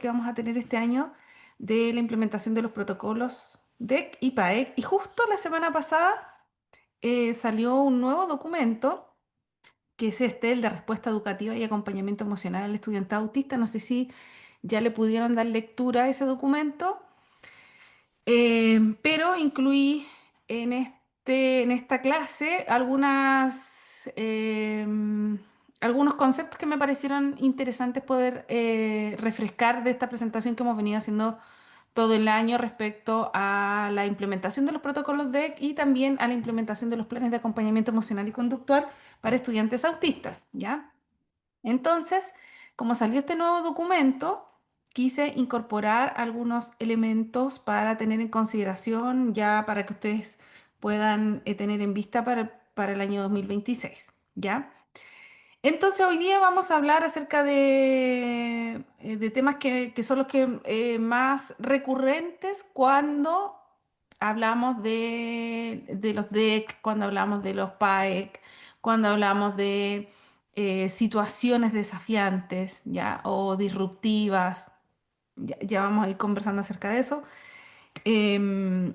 que vamos a tener este año de la implementación de los protocolos DEC y PAEC. Y justo la semana pasada salió un nuevo documento, que es el de respuesta educativa y acompañamiento emocional al estudiante autista. No sé si ya le pudieron dar lectura a ese documento. Pero incluí en esta clase algunos conceptos que me parecieron interesantes poder refrescar de esta presentación que hemos venido haciendo todo el año respecto a la implementación de los protocolos DEC y también a la implementación de los planes de acompañamiento emocional y conductual para estudiantes autistas, ¿ya? Entonces, como salió este nuevo documento, quise incorporar algunos elementos para tener en consideración, ya para que ustedes puedan tener en vista para el año 2026, ¿ya? Entonces, hoy día vamos a hablar acerca de temas que son los que más recurrentes cuando hablamos de los DEC, cuando hablamos de los PAEC, cuando hablamos de situaciones desafiantes, ¿ya? O disruptivas. Ya vamos a ir conversando acerca de eso. Em,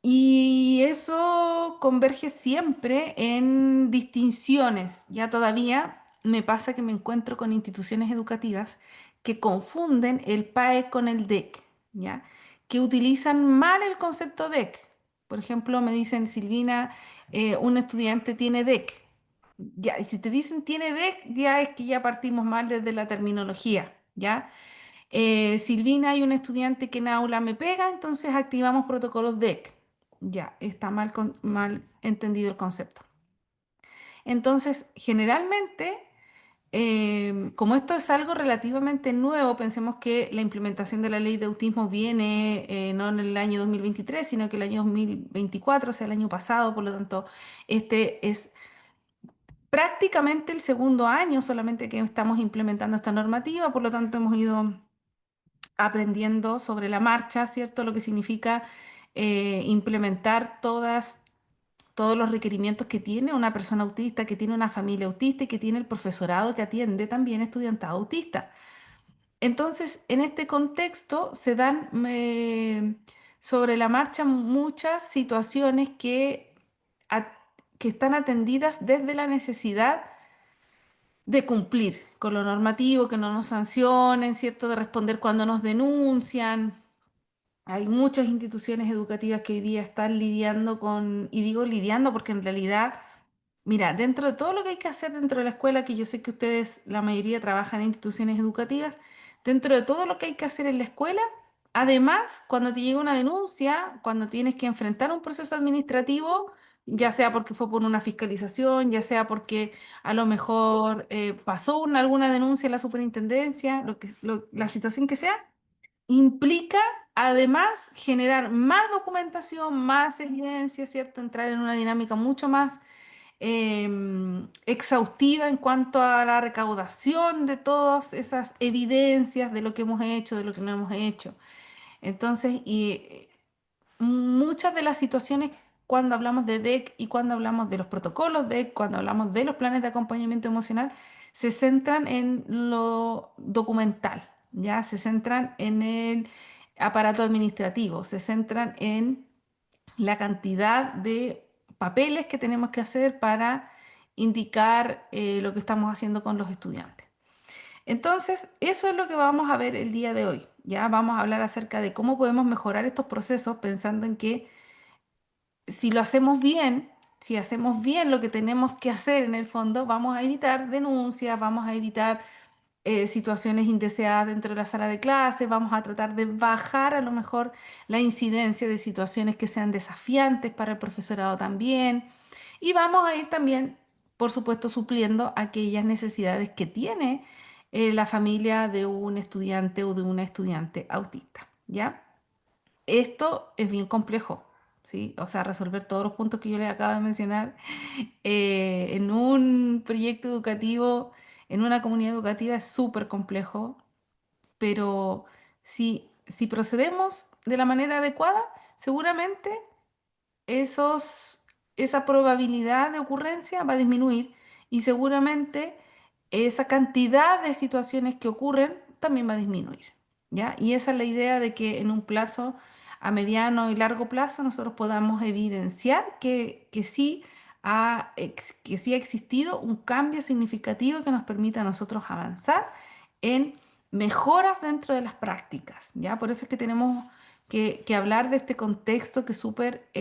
y eso converge siempre en distinciones. Ya todavía me pasa que me encuentro con instituciones educativas que confunden el PAE con el DEC, ¿ya? Que utilizan mal el concepto DEC. Por ejemplo, me dicen, Silvina, un estudiante tiene DEC. Ya, y si te dicen tiene DEC, ya es que ya partimos mal desde la terminología, ¿ya? Silvina, hay un estudiante que en aula me pega, entonces activamos protocolos DEC. Ya, está mal entendido el concepto. Entonces, generalmente, como esto es algo relativamente nuevo, pensemos que la implementación de la ley de autismo viene no en el año 2023, sino que el año 2024, o sea, el año pasado, por lo tanto, este es prácticamente el segundo año solamente que estamos implementando esta normativa, por lo tanto, hemos ido aprendiendo sobre la marcha, ¿cierto? Lo que significa implementar todos los requerimientos que tiene una persona autista, que tiene una familia autista y que tiene el profesorado que atiende también estudiantado autista. Entonces, en este contexto se dan sobre la marcha muchas situaciones a- que están atendidas desde la necesidad de cumplir con lo normativo, que no nos sancionen, ¿cierto? De responder cuando nos denuncian. Hay muchas instituciones educativas que hoy día están lidiando con, y digo lidiando porque en realidad, mira, dentro de todo lo que hay que hacer dentro de la escuela, que yo sé que ustedes, la mayoría trabajan en instituciones educativas, dentro de todo lo que hay que hacer en la escuela, además, cuando te llega una denuncia, cuando tienes que enfrentar un proceso administrativo, ya sea porque fue por una fiscalización, ya sea porque a lo mejor pasó alguna denuncia en la superintendencia, la situación que sea implica además generar más documentación, más evidencia, ¿cierto? Entrar en una dinámica mucho más exhaustiva en cuanto a la recaudación de todas esas evidencias de lo que hemos hecho, de lo que no hemos hecho. Entonces, muchas de las situaciones cuando hablamos de DEC y cuando hablamos de los protocolos DEC, cuando hablamos de los planes de acompañamiento emocional, se centran en lo documental, ¿ya? Se centran en el aparato administrativo, se centran en la cantidad de papeles que tenemos que hacer para indicar lo que estamos haciendo con los estudiantes. Entonces, eso es lo que vamos a ver el día de hoy. Ya vamos a hablar acerca de cómo podemos mejorar estos procesos pensando en que si lo hacemos bien, si hacemos bien lo que tenemos que hacer en el fondo, vamos a evitar denuncias, vamos a evitar situaciones indeseadas dentro de la sala de clase, vamos a tratar de bajar a lo mejor la incidencia de situaciones que sean desafiantes para el profesorado también. Y vamos a ir también, por supuesto, supliendo aquellas necesidades que tiene la familia de un estudiante o de una estudiante autista, ¿ya? Esto es bien complejo, ¿sí? O sea, resolver todos los puntos que yo les acabo de mencionar en un proyecto educativo, en una comunidad educativa es súper complejo, pero si procedemos de la manera adecuada, seguramente esos, esa probabilidad de ocurrencia va a disminuir y seguramente esa cantidad de situaciones que ocurren también va a disminuir. ¿ya? Y esa es la idea de que en un plazo a mediano y largo plazo nosotros podamos evidenciar que sí ha existido un cambio significativo que nos permita a nosotros avanzar en mejoras dentro de las prácticas, ¿ya? Por eso es que tenemos que hablar de este contexto que es súper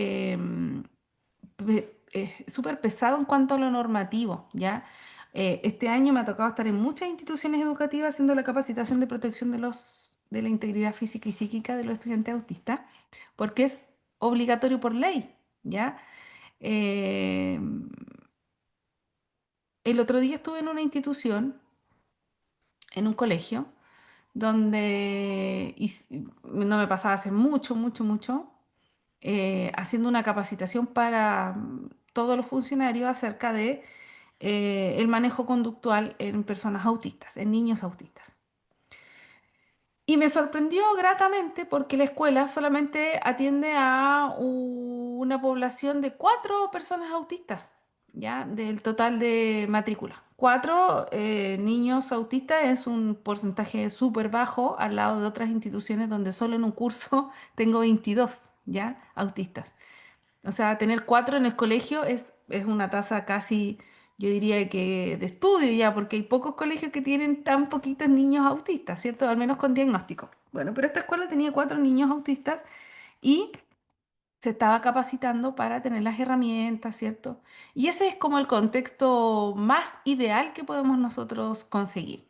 pesado en cuanto a lo normativo, ¿ya? Este año me ha tocado estar en muchas instituciones educativas haciendo la capacitación de protección de la integridad física y psíquica de los estudiantes autistas, porque es obligatorio por ley, ¿ya? Eh, el otro día estuve en una institución, en un colegio, donde no me pasaba hace mucho, mucho, mucho, haciendo una capacitación para todos los funcionarios acerca de el manejo conductual en personas autistas, en niños autistas. Y me sorprendió gratamente porque la escuela solamente atiende a una población de 4 personas autistas, ¿ya? Del total de matrícula. 4 niños autistas es un porcentaje súper bajo al lado de otras instituciones donde solo en un curso tengo 22, ¿ya? Autistas. O sea, tener 4 en el colegio es una tasa casi, yo diría que de estudio ya, porque hay pocos colegios que tienen tan poquitos niños autistas, ¿cierto? Al menos con diagnóstico. Bueno, pero esta escuela tenía 4 niños autistas y se estaba capacitando para tener las herramientas, ¿cierto? Y ese es como el contexto más ideal que podemos nosotros conseguir.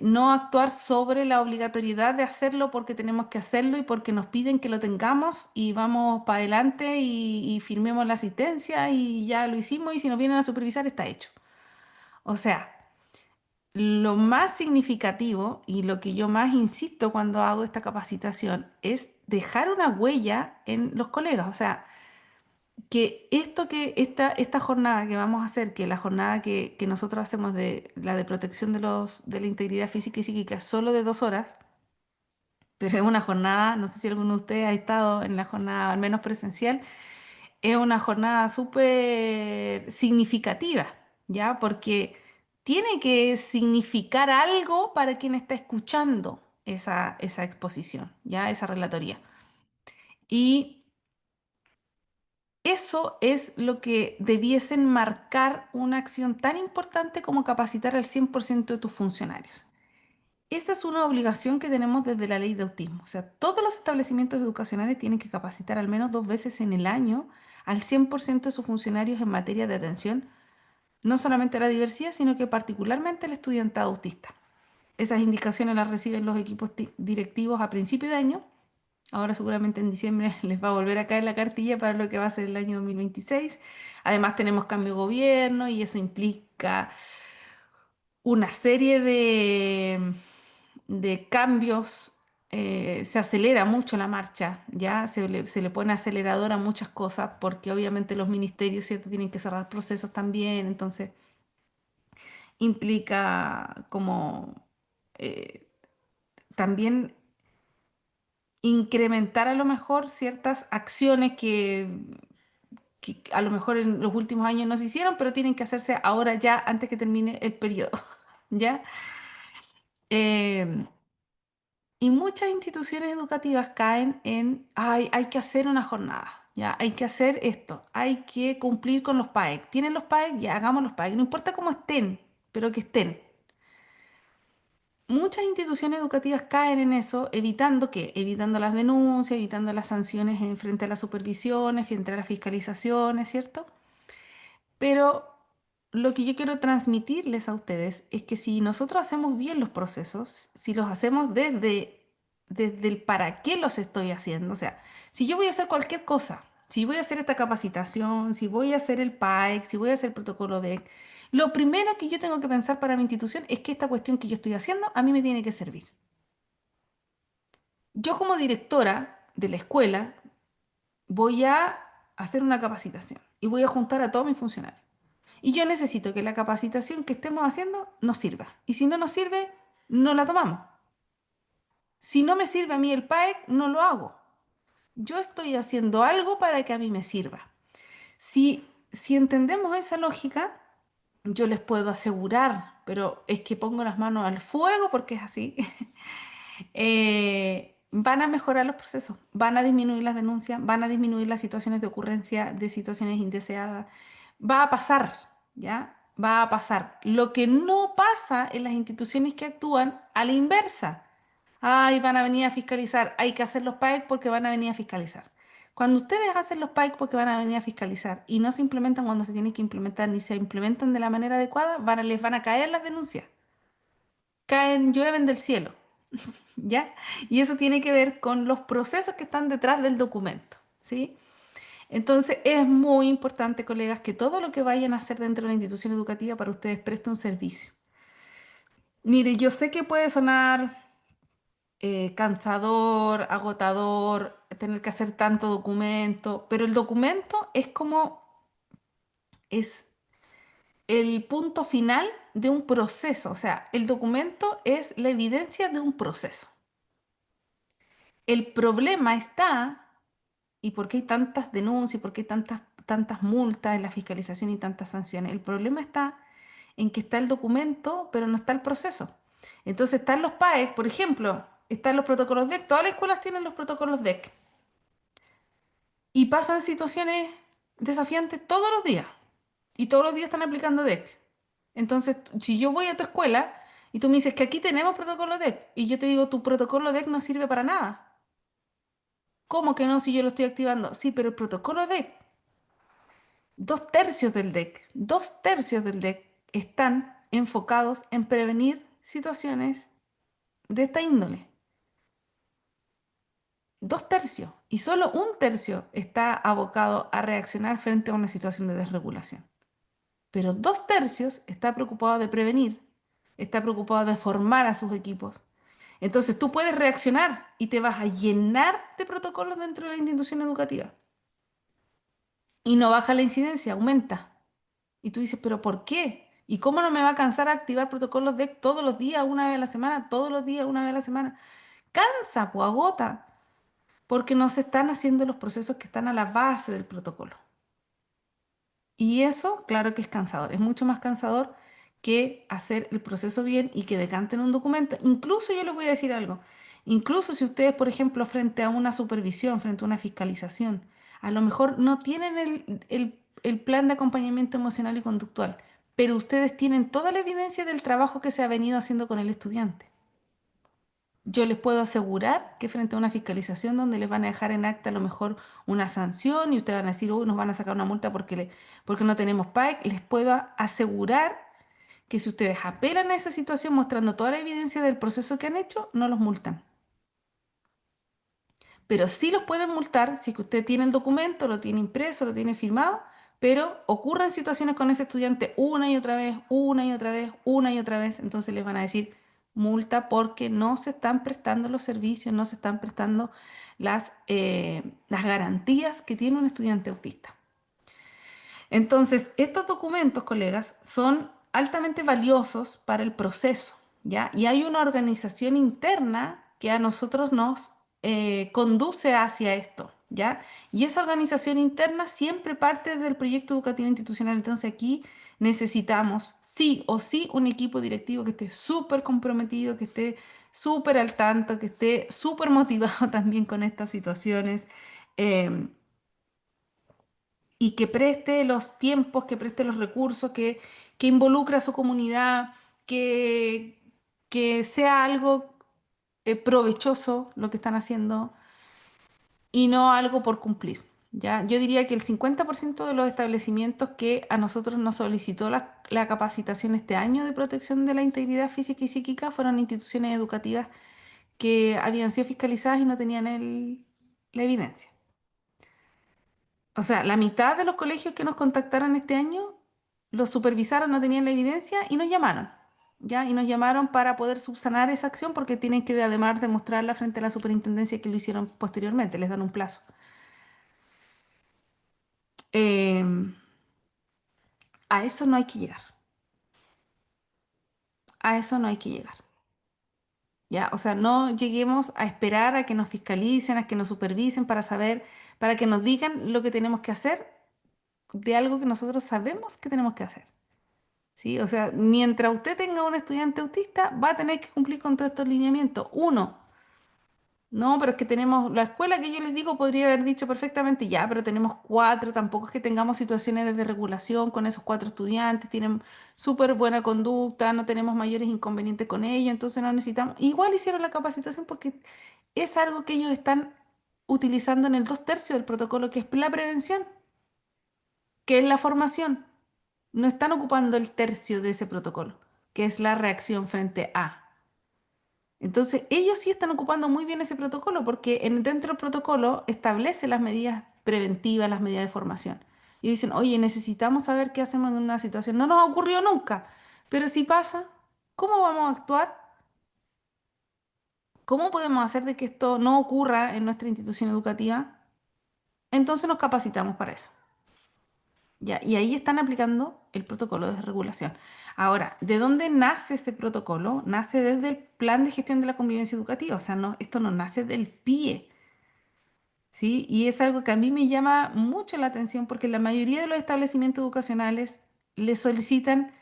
No actuar sobre la obligatoriedad de hacerlo porque tenemos que hacerlo y porque nos piden que lo tengamos y vamos para adelante y firmemos la asistencia y ya lo hicimos y si nos vienen a supervisar está hecho. O sea, lo más significativo y lo que yo más insisto cuando hago esta capacitación es dejar una huella en los colegas. O sea, esta jornada que vamos a hacer, que la jornada que nosotros hacemos de la de protección de la integridad física y psíquica es solo de 2 horas, pero es una jornada, no sé si alguno de ustedes ha estado en la jornada al menos presencial, es una jornada súper significativa, ¿ya? Porque tiene que significar algo para quien está escuchando esa exposición, ¿ya? Esa relatoría. Y eso es lo que debiesen marcar una acción tan importante como capacitar al 100% de tus funcionarios. Esa es una obligación que tenemos desde la ley de autismo. O sea, todos los establecimientos educacionales tienen que capacitar al menos 2 veces en el año al 100% de sus funcionarios en materia de atención, no solamente a la diversidad, sino que particularmente al estudiante autista. Esas indicaciones las reciben los equipos directivos a principio de año. Ahora seguramente en diciembre les va a volver a caer la cartilla para lo que va a ser el año 2026. Además tenemos cambio de gobierno y eso implica una serie de cambios. Se acelera mucho la marcha, ya se le pone acelerador a muchas cosas porque obviamente los ministerios, ¿cierto? Tienen que cerrar procesos también, entonces implica como eh, también incrementar a lo mejor ciertas acciones que a lo mejor en los últimos años no se hicieron, pero tienen que hacerse ahora ya antes que termine el periodo, ¿ya? Eh, y muchas instituciones educativas caen en, ay, hay que hacer una jornada, ¿ya? Hay que hacer esto, hay que cumplir con los PAEC. ¿Tienen los PAEC? Ya hagamos los PAEC, no importa cómo estén, pero que estén. Muchas instituciones educativas caen en eso, evitando qué, evitando las denuncias, evitando las sanciones en frente a las supervisiones, frente a las fiscalizaciones, ¿cierto? Pero lo que yo quiero transmitirles a ustedes es que si nosotros hacemos bien los procesos, si los hacemos desde el para qué los estoy haciendo, o sea, si yo voy a hacer cualquier cosa, si voy a hacer esta capacitación, si voy a hacer el PAEC, si voy a hacer el protocolo DEC, lo primero que yo tengo que pensar para mi institución es que esta cuestión que yo estoy haciendo a mí me tiene que servir. Yo como directora de la escuela voy a hacer una capacitación y voy a juntar a todos mis funcionarios. Y yo necesito que la capacitación que estemos haciendo nos sirva. Y si no nos sirve, no la tomamos. Si no me sirve a mí el PAEC, no lo hago. Yo estoy haciendo algo para que a mí me sirva. Si entendemos esa lógica, yo les puedo asegurar, pero es que pongo las manos al fuego porque es así, van a mejorar los procesos, van a disminuir las denuncias, van a disminuir las situaciones de ocurrencia de situaciones indeseadas. Va a pasar, ¿ya? Va a pasar. Lo que no pasa en las instituciones que actúan a la inversa. Ay, van a venir a fiscalizar. Hay que hacer los PAEC porque van a venir a fiscalizar. Cuando ustedes hacen los PAEC porque van a venir a fiscalizar y no se implementan cuando se tienen que implementar ni se implementan de la manera adecuada, les van a caer las denuncias. Caen, llueven del cielo. ¿Ya? Y eso tiene que ver con los procesos que están detrás del documento, ¿sí? Entonces es muy importante, colegas, que todo lo que vayan a hacer dentro de la institución educativa para ustedes preste un servicio. Mire, yo sé que puede sonar cansador, agotador, tener que hacer tanto documento, pero el documento es como, es el punto final de un proceso, o sea, el documento es la evidencia de un proceso. El problema está. ¿Y por qué hay tantas denuncias? ¿Por qué hay tantas multas en la fiscalización y tantas sanciones? El problema está en que está el documento, pero no está el proceso. Entonces están los PAEC, por ejemplo, están los protocolos DEC. Todas las escuelas tienen los protocolos DEC. Y pasan situaciones desafiantes todos los días. Y todos los días están aplicando DEC. Entonces, si yo voy a tu escuela y tú me dices que aquí tenemos protocolo DEC, y yo te digo, tu protocolo DEC no sirve para nada. ¿Cómo que no si yo lo estoy activando? Sí, pero el protocolo DEC, 2/3 del DEC, 2/3 del DEC están enfocados en prevenir situaciones de esta índole. 2/3. Y solo 1/3 está abocado a reaccionar frente a una situación de desregulación. Pero 2/3 está preocupado de prevenir, está preocupado de formar a sus equipos. Entonces tú puedes reaccionar y te vas a llenar de protocolos dentro de la institución educativa. Y no baja la incidencia, aumenta. Y tú dices, ¿pero por qué? ¿Y cómo no me va a cansar activar protocolos de todos los días, una vez a la semana, todos los días, una vez a la semana? Cansa, pues agota, porque no se están haciendo los procesos que están a la base del protocolo. Y eso, claro que es cansador, es mucho más cansador que hacer el proceso bien y que decanten un documento. Incluso yo les voy a decir algo, incluso si ustedes, por ejemplo, frente a una supervisión, frente a una fiscalización, a lo mejor no tienen el plan de acompañamiento emocional y conductual, pero ustedes tienen toda la evidencia del trabajo que se ha venido haciendo con el estudiante. Yo les puedo asegurar que frente a una fiscalización donde les van a dejar en acta a lo mejor una sanción y ustedes van a decir, uy, nos van a sacar una multa porque no tenemos PAEC, les puedo asegurar que si ustedes apelan a esa situación mostrando toda la evidencia del proceso que han hecho, no los multan. Pero sí los pueden multar si es que usted tiene el documento, lo tiene impreso, lo tiene firmado, pero ocurren situaciones con ese estudiante una y otra vez, una y otra vez, una y otra vez, entonces les van a decir multa porque no se están prestando los servicios, no se están prestando las garantías que tiene un estudiante autista. Entonces, estos documentos, colegas, son altamente valiosos para el proceso, ¿ya? Y hay una organización interna que a nosotros nos conduce hacia esto, ¿ya? Y esa organización interna siempre parte del proyecto educativo institucional. Entonces, aquí necesitamos sí o sí un equipo directivo que esté súper comprometido, que esté súper al tanto, que esté súper motivado también con estas situaciones. em, y que preste los tiempos, que preste los recursos, que involucre a su comunidad, que, que sea algo provechoso lo que están haciendo y no algo por cumplir. ¿Ya? Yo diría que el 50% de los establecimientos que a nosotros nos solicitó la capacitación este año de protección de la integridad física y psíquica fueron instituciones educativas que habían sido fiscalizadas y no tenían la evidencia. O sea, la mitad de los colegios que nos contactaron este año, los supervisaron, no tenían la evidencia y nos llamaron, ¿ya? Y nos llamaron para poder subsanar esa acción porque tienen que además demostrarla frente a la superintendencia que lo hicieron posteriormente, les dan un plazo. Eh, a eso no hay que llegar, a eso no hay que llegar, ¿ya? O sea, no lleguemos a esperar a que nos fiscalicen, a que nos supervisen para saber, para que nos digan lo que tenemos que hacer de algo que nosotros sabemos que tenemos que hacer. ¿Sí? O sea, mientras usted tenga un estudiante autista, va a tener que cumplir con todos estos lineamientos. Uno, No, pero es que tenemos, la escuela que yo les digo podría haber dicho perfectamente ya, pero tenemos cuatro, tampoco es que tengamos situaciones de desregulación con esos cuatro estudiantes, tienen súper buena conducta, no tenemos mayores inconvenientes con ellos, entonces no necesitamos, igual hicieron la capacitación porque es algo que ellos están utilizando en el 2/3 del protocolo, que es la prevención, que es la formación. No están ocupando el tercio de ese protocolo, que es la reacción frente a. Entonces, ellos sí están ocupando muy bien ese protocolo porque dentro del protocolo establece las medidas preventivas, las medidas de formación. Y dicen, oye, necesitamos saber qué hacemos en una situación. No nos ha ocurrido nunca, pero si pasa, ¿cómo vamos a actuar? ¿Cómo podemos hacer de que esto no ocurra en nuestra institución educativa? Entonces nos capacitamos para eso. Ya, y ahí están aplicando el protocolo de regulación. Ahora, ¿de dónde nace ese protocolo? Nace desde el plan de gestión de la convivencia educativa. O sea, no, esto no nace del PIE. ¿Sí? Y es algo que a mí me llama mucho la atención porque la mayoría de los establecimientos educacionales le solicitan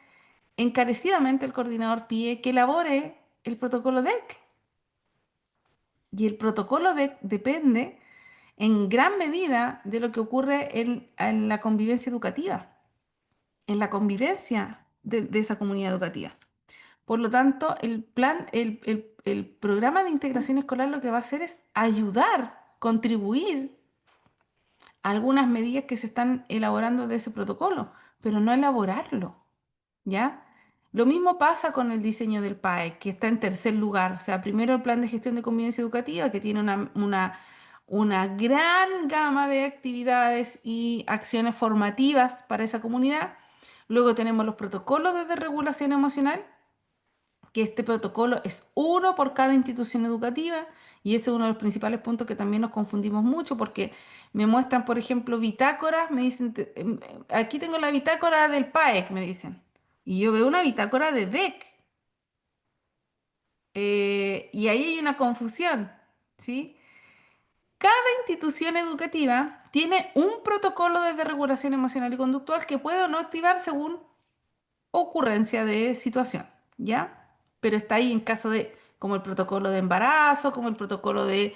encarecidamente al coordinador PIE que elabore el protocolo DEC. Y el protocolo DEC depende en gran medida de lo que ocurre en la convivencia educativa, en la convivencia de esa comunidad educativa. Por lo tanto, el programa de integración escolar lo que va a hacer es ayudar, contribuir algunas medidas que se están elaborando de ese protocolo, pero no elaborarlo, ¿ya? Lo mismo pasa con el diseño del PAE, que está en tercer lugar. O sea, primero el plan de gestión de convivencia educativa, que tiene una gran gama de actividades y acciones formativas para esa comunidad. Luego tenemos los protocolos de desregulación emocional, que este protocolo es uno por cada institución educativa y ese es uno de los principales puntos que también nos confundimos mucho porque me muestran, por ejemplo, bitácoras, me dicen, aquí tengo la bitácora del PAEC, me dicen, y yo veo una bitácora de DEC, y ahí hay una confusión, ¿sí? Cada institución educativa tiene un protocolo de regulación emocional y conductual que puede o no activar según ocurrencia de situación, ¿ya? Pero está ahí en caso de, como el protocolo de embarazo, como el protocolo de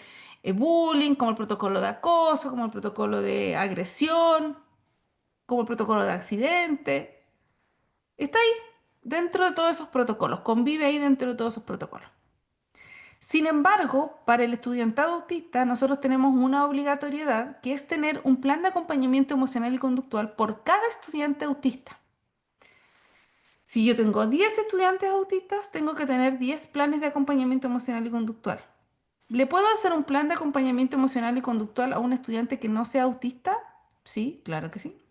bullying, como el protocolo de acoso, como el protocolo de agresión, como el protocolo de accidente. Está ahí dentro de todos esos protocolos, convive ahí dentro de todos esos protocolos. Sin embargo, para el estudiantado autista, nosotros tenemos una obligatoriedad que es tener un plan de acompañamiento emocional y conductual por cada estudiante autista. Si yo tengo 10 estudiantes autistas, tengo que tener 10 planes de acompañamiento emocional y conductual. ¿Le puedo hacer un plan de acompañamiento emocional y conductual a un estudiante que no sea autista? Sí, claro que sí.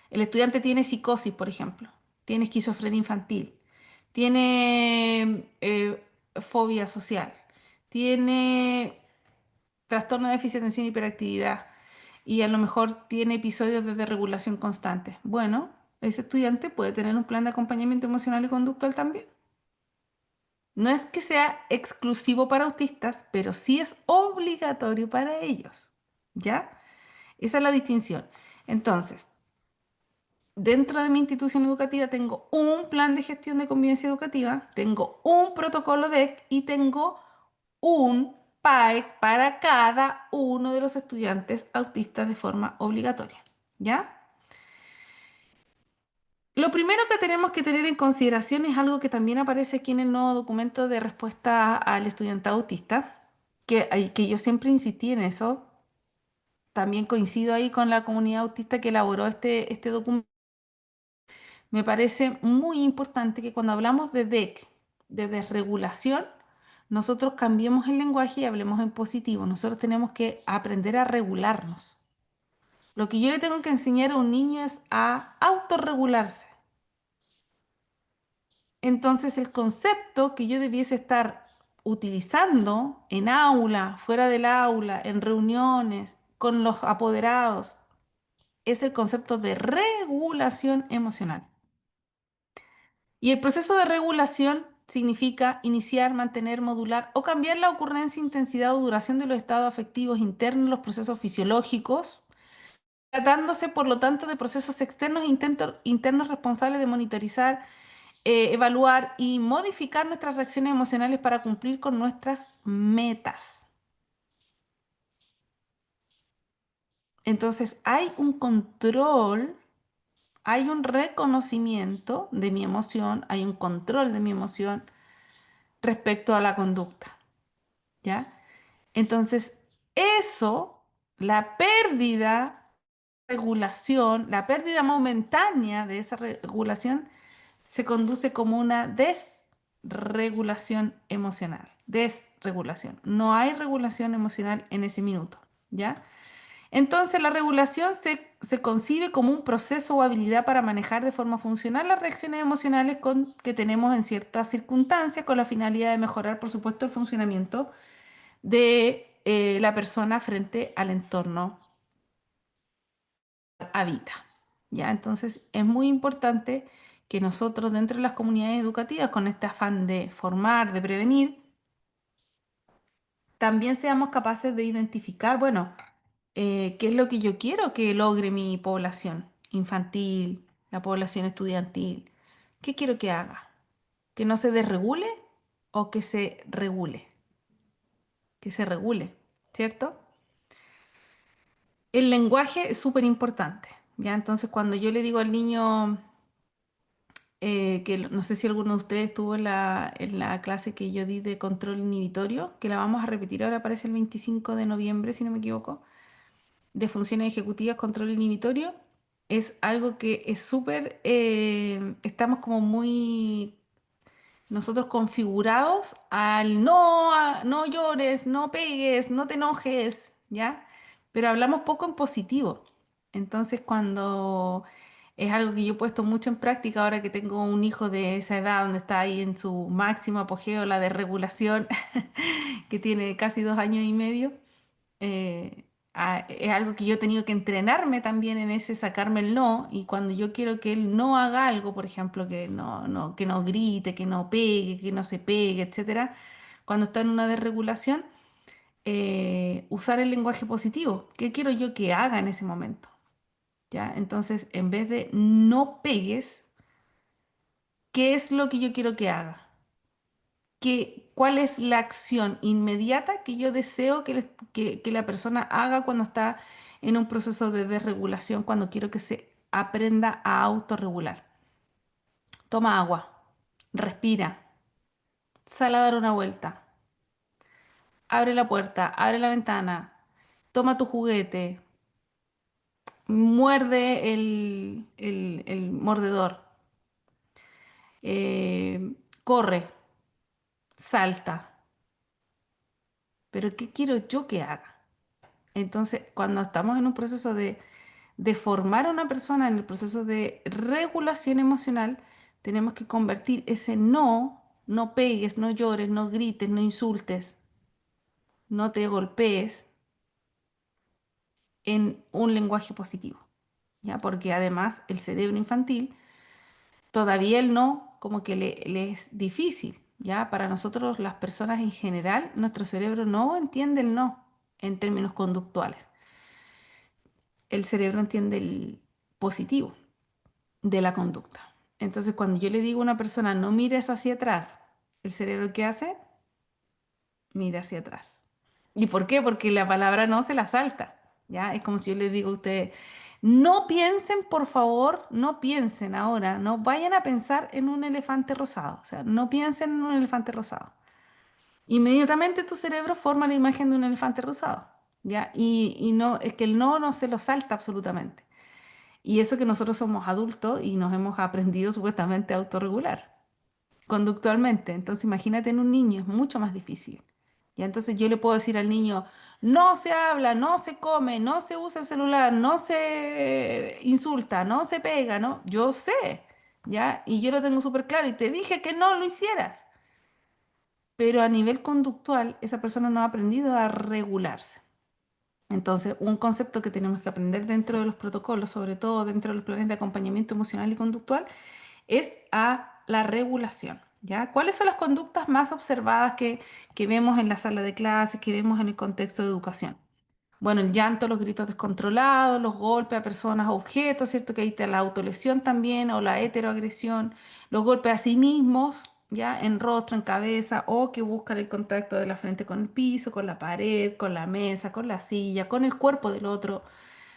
El estudiante tiene psicosis, por ejemplo, tiene esquizofrenia infantil, tiene fobia social, tiene trastorno de déficit de atención y hiperactividad y a lo mejor tiene episodios de desregulación constante. Bueno, ese estudiante puede tener un plan de acompañamiento emocional y conductual también. No es que sea exclusivo para autistas, pero sí es obligatorio para ellos. ¿Ya? Esa es la distinción. Entonces, dentro de mi institución educativa tengo un plan de gestión de convivencia educativa, tengo un protocolo DEC y tengo un PAEC para cada uno de los estudiantes autistas de forma obligatoria. ¿Ya? Lo primero que tenemos que tener en consideración es algo que también aparece aquí en el nuevo documento de respuesta al estudiante autista, que yo siempre insistí en eso. También coincido ahí con la comunidad autista que elaboró este documento. Me parece muy importante que cuando hablamos de DEC, de desregulación, nosotros cambiemos el lenguaje y hablemos en positivo. Nosotros tenemos que aprender a regularnos. Lo que yo le tengo que enseñar a un niño es a autorregularse. Entonces, el concepto que yo debiese estar utilizando en aula, fuera del aula, en reuniones, con los apoderados, es el concepto de regulación emocional. Y el proceso de regulación significa iniciar, mantener, modular o cambiar la ocurrencia, intensidad o duración de los estados afectivos internos, los procesos fisiológicos, tratándose, por lo tanto, de procesos externos e internos responsables de monitorizar evaluar y modificar nuestras reacciones emocionales para cumplir con nuestras metas. Entonces, hay un control, hay un reconocimiento de mi emoción, hay un control de mi emoción respecto a la conducta, ¿ya? Entonces, eso, la pérdida de regulación, la pérdida momentánea de esa regulación, se conduce como una desregulación emocional. Desregulación. No hay regulación emocional en ese minuto, ¿ya? Entonces, la regulación se concibe como un proceso o habilidad para manejar de forma funcional las reacciones emocionales que tenemos en ciertas circunstancias, con la finalidad de mejorar, por supuesto, el funcionamiento de la persona frente al entorno que habita. ¿Ya? Entonces, es muy importante que nosotros, dentro de las comunidades educativas, con este afán de formar, de prevenir, también seamos capaces de identificar, bueno, qué es lo que yo quiero que logre mi población infantil, la población estudiantil. ¿Qué quiero que haga? ¿Que no se desregule o que se regule? Que se regule, ¿cierto? El lenguaje es súper importante, ¿ya? Entonces, cuando yo le digo al niño, no sé si alguno de ustedes estuvo en la clase que yo di de control inhibitorio, que la vamos a repetir ahora, parece el 25 de noviembre, si no me equivoco, de funciones ejecutivas, control inhibitorio, es algo que es súper, estamos como muy nosotros configurados al no, no llores, no pegues, no te enojes, ¿ya? Pero hablamos poco en positivo. Entonces, cuando es algo que yo he puesto mucho en práctica ahora que tengo un hijo de esa edad donde está ahí en su máximo apogeo, la desregulación, que tiene casi 2 años y medio, es algo que yo he tenido que entrenarme también en ese sacarme el no, y cuando yo quiero que él no haga algo, por ejemplo, que no grite, que no pegue, que no se pegue, etcétera, cuando está en una desregulación, usar el lenguaje positivo. ¿Qué quiero yo que haga en ese momento? ¿Ya? Entonces, en vez de no pegues, ¿qué es lo que yo quiero que haga? ¿Cuál es la acción inmediata que yo deseo que la persona haga cuando está en un proceso de desregulación, cuando quiero que se aprenda a autorregular? Toma agua, respira, sal a dar una vuelta, abre la puerta, abre la ventana, toma tu juguete, muerde el mordedor, corre, salta. Pero ¿qué quiero yo que haga? Entonces, cuando estamos en un proceso de formar a una persona en el proceso de regulación emocional, tenemos que convertir ese no, no pegues, no llores, no grites, no insultes, no te golpees, en un lenguaje positivo, ¿ya? Porque además el cerebro infantil, todavía el no, como que le es difícil, ¿ya? Para nosotros, las personas en general, nuestro cerebro no entiende el no en términos conductuales. El cerebro entiende el positivo de la conducta. Entonces, cuando yo le digo a una persona, no mires hacia atrás, ¿el cerebro qué hace? Mira hacia atrás. ¿Y por qué? Porque la palabra no se la salta, ¿ya? Es como si yo le digo a ustedes, no piensen, por favor, no piensen ahora, no vayan a pensar en un elefante rosado, o sea, no piensen en un elefante rosado. Inmediatamente tu cerebro forma la imagen de un elefante rosado, ¿ya? Y no, es que el no no se lo salta absolutamente. Y eso que nosotros somos adultos y nos hemos aprendido supuestamente a autorregular conductualmente. Entonces, imagínate en un niño, es mucho más difícil. Y entonces yo le puedo decir al niño, no se habla, no se come, no se usa el celular, no se insulta, no se pega, ¿no? Yo sé, ¿ya? Y yo lo tengo súper claro y te dije que no lo hicieras. Pero a nivel conductual, esa persona no ha aprendido a regularse. Entonces, un concepto que tenemos que aprender dentro de los protocolos, sobre todo dentro de los planes de acompañamiento emocional y conductual, es a la regulación, ¿ya? ¿Cuáles son las conductas más observadas que vemos en la sala de clases, que vemos en el contexto de educación? Bueno, el llanto, los gritos descontrolados, los golpes a personas, a objetos, ¿cierto? Que ahí está la autolesión también o la heteroagresión, los golpes a sí mismos, ya en rostro, en cabeza, o que buscan el contacto de la frente con el piso, con la pared, con la mesa, con la silla, con el cuerpo del otro.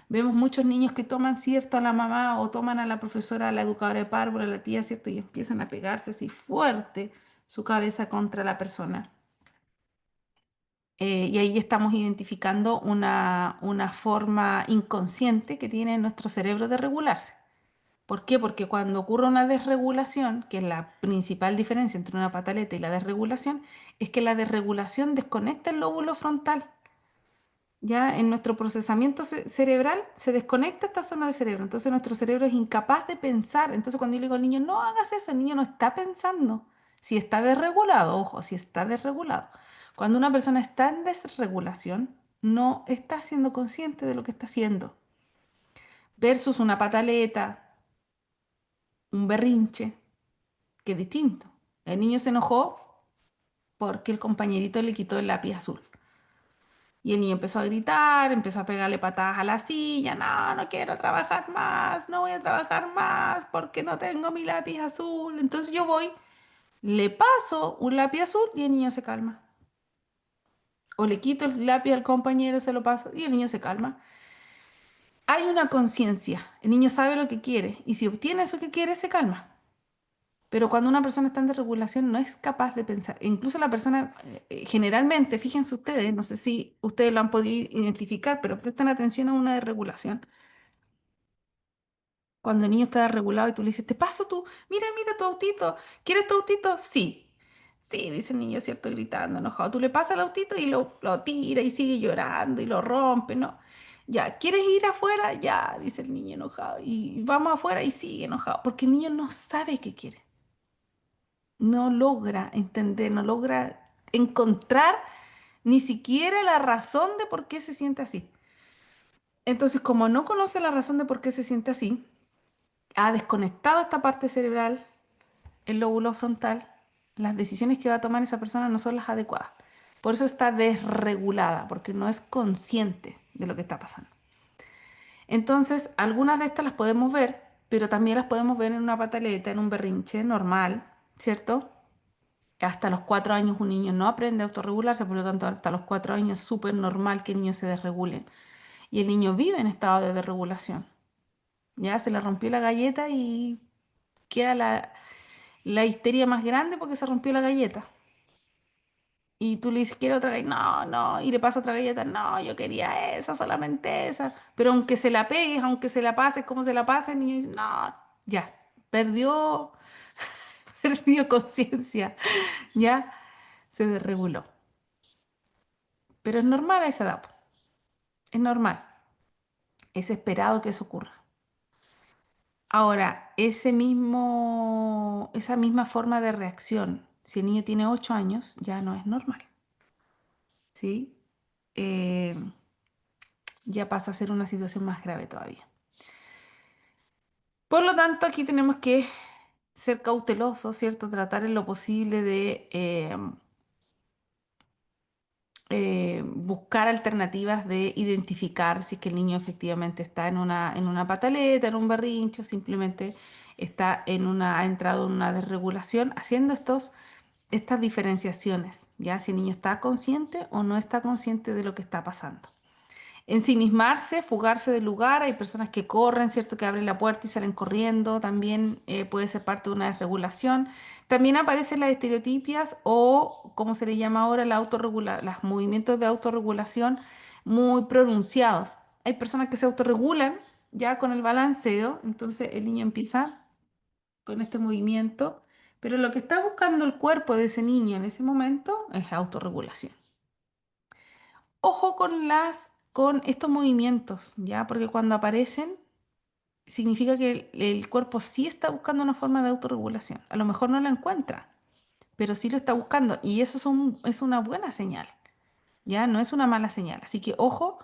Vemos muchos niños que toman, ¿cierto?, a la mamá o toman a la profesora, a la educadora de párvulo, a la tía, ¿cierto? Y empiezan a pegarse así fuerte su cabeza contra la persona. Y ahí estamos identificando una forma inconsciente que tiene nuestro cerebro de regularse. ¿Por qué? Porque cuando ocurre una desregulación, que es la principal diferencia entre una pataleta y la desregulación, es que la desregulación desconecta el lóbulo frontal. Ya en nuestro procesamiento cerebral se desconecta esta zona del cerebro. Entonces nuestro cerebro es incapaz de pensar. Entonces cuando yo le digo al niño, no hagas eso, el niño no está pensando. Si está desregulado, ojo, si está desregulado. Cuando una persona está en desregulación, no está siendo consciente de lo que está haciendo. Versus una pataleta, un berrinche, que es distinto. El niño se enojó porque el compañerito le quitó el lápiz azul. Y el niño empezó a gritar, empezó a pegarle patadas a la silla. No, no quiero trabajar más, no voy a trabajar más porque no tengo mi lápiz azul. Entonces yo voy, le paso un lápiz azul y el niño se calma. O le quito el lápiz al compañero, se lo paso y el niño se calma. Hay una conciencia, el niño sabe lo que quiere y si obtiene eso que quiere, se calma. Pero cuando una persona está en desregulación no es capaz de pensar. E incluso la persona, generalmente, fíjense ustedes, no sé si ustedes lo han podido identificar, pero prestan atención a una desregulación. Cuando el niño está desregulado y tú le dices, te paso tú, mira, mira tu autito, ¿quieres tu autito? Sí. Sí, dice el niño, ¿cierto? Gritando, enojado. Tú le pasas el autito y lo tira y sigue llorando y lo rompe, ¿no? Ya, ¿quieres ir afuera? Ya, dice el niño enojado. Y vamos afuera y sigue enojado, porque el niño no sabe qué quiere. No logra entender, no logra encontrar ni siquiera la razón de por qué se siente así. Entonces, como no conoce la razón de por qué se siente así, ha desconectado esta parte cerebral, el lóbulo frontal, las decisiones que va a tomar esa persona no son las adecuadas. Por eso está desregulada, porque no es consciente de lo que está pasando. Entonces, algunas de estas las podemos ver, pero también las podemos ver en una pataleta, en un berrinche normal, ¿cierto? Hasta los 4 años un niño no aprende a autorregularse, por lo tanto, hasta los 4 años es súper normal que el niño se desregule. Y el niño vive en estado de desregulación. Ya se le rompió la galleta y queda la histeria más grande porque se rompió la galleta. Y tú le dices, ¿quiere otra galleta? No, no. Y le pasa otra galleta. No, yo quería esa, solamente esa. Pero aunque se la pegues, aunque se la pases, como se la pase, el niño dice, no, ya, perdió, perdió conciencia, ya se desreguló. Pero es normal a esa edad, po. Es normal. Es esperado que eso ocurra. Ahora, esa misma forma de reacción, si el niño tiene 8 años, ya no es normal, ¿sí? Eh, ya pasa a ser una situación más grave todavía. Por lo tanto, aquí tenemos que ser cautelosos, ¿cierto? Tratar en lo posible de buscar alternativas de identificar si es que el niño efectivamente está en una pataleta, en un berrincho, simplemente está ha entrado en una desregulación, haciendo estas diferenciaciones, ya si el niño está consciente o no está consciente de lo que está pasando. Ensimismarse, fugarse del lugar, hay personas que corren, ¿cierto? Que abren la puerta y salen corriendo, también puede ser parte de una desregulación. También aparecen las estereotipias o, como se le llama ahora, los movimientos de autorregulación muy pronunciados. Hay personas que se autorregulan ya con el balanceo, entonces el niño empieza con este movimiento, pero lo que está buscando el cuerpo de ese niño en ese momento es autorregulación. Ojo con estos movimientos, ¿ya? Porque cuando aparecen, significa que el cuerpo sí está buscando una forma de autorregulación. A lo mejor no la encuentra, pero sí lo está buscando. Y eso es una buena señal, ¿ya? No es una mala señal. Así que ojo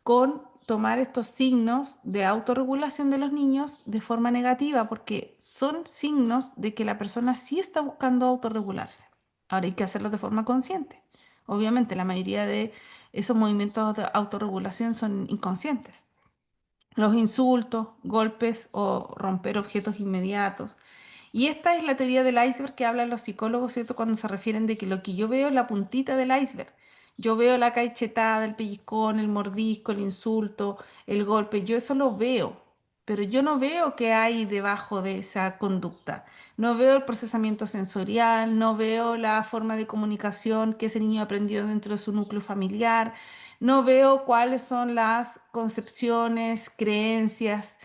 con tomar estos signos de autorregulación de los niños de forma negativa, porque son signos de que la persona sí está buscando autorregularse. Ahora hay que hacerlo de forma consciente. Obviamente, la mayoría de esos movimientos de autorregulación son inconscientes. Los insultos, golpes o romper objetos inmediatos. Y esta es la teoría del iceberg que hablan los psicólogos, ¿cierto? Cuando se refieren de que lo que yo veo es la puntita del iceberg. Yo veo la cachetada, el pellizcón, el mordisco, el insulto, el golpe. Yo eso lo veo, pero yo no veo qué hay debajo de esa conducta. No veo el procesamiento sensorial, no veo la forma de comunicación que ese niño aprendió dentro de su núcleo familiar, no veo cuáles son las concepciones, creencias,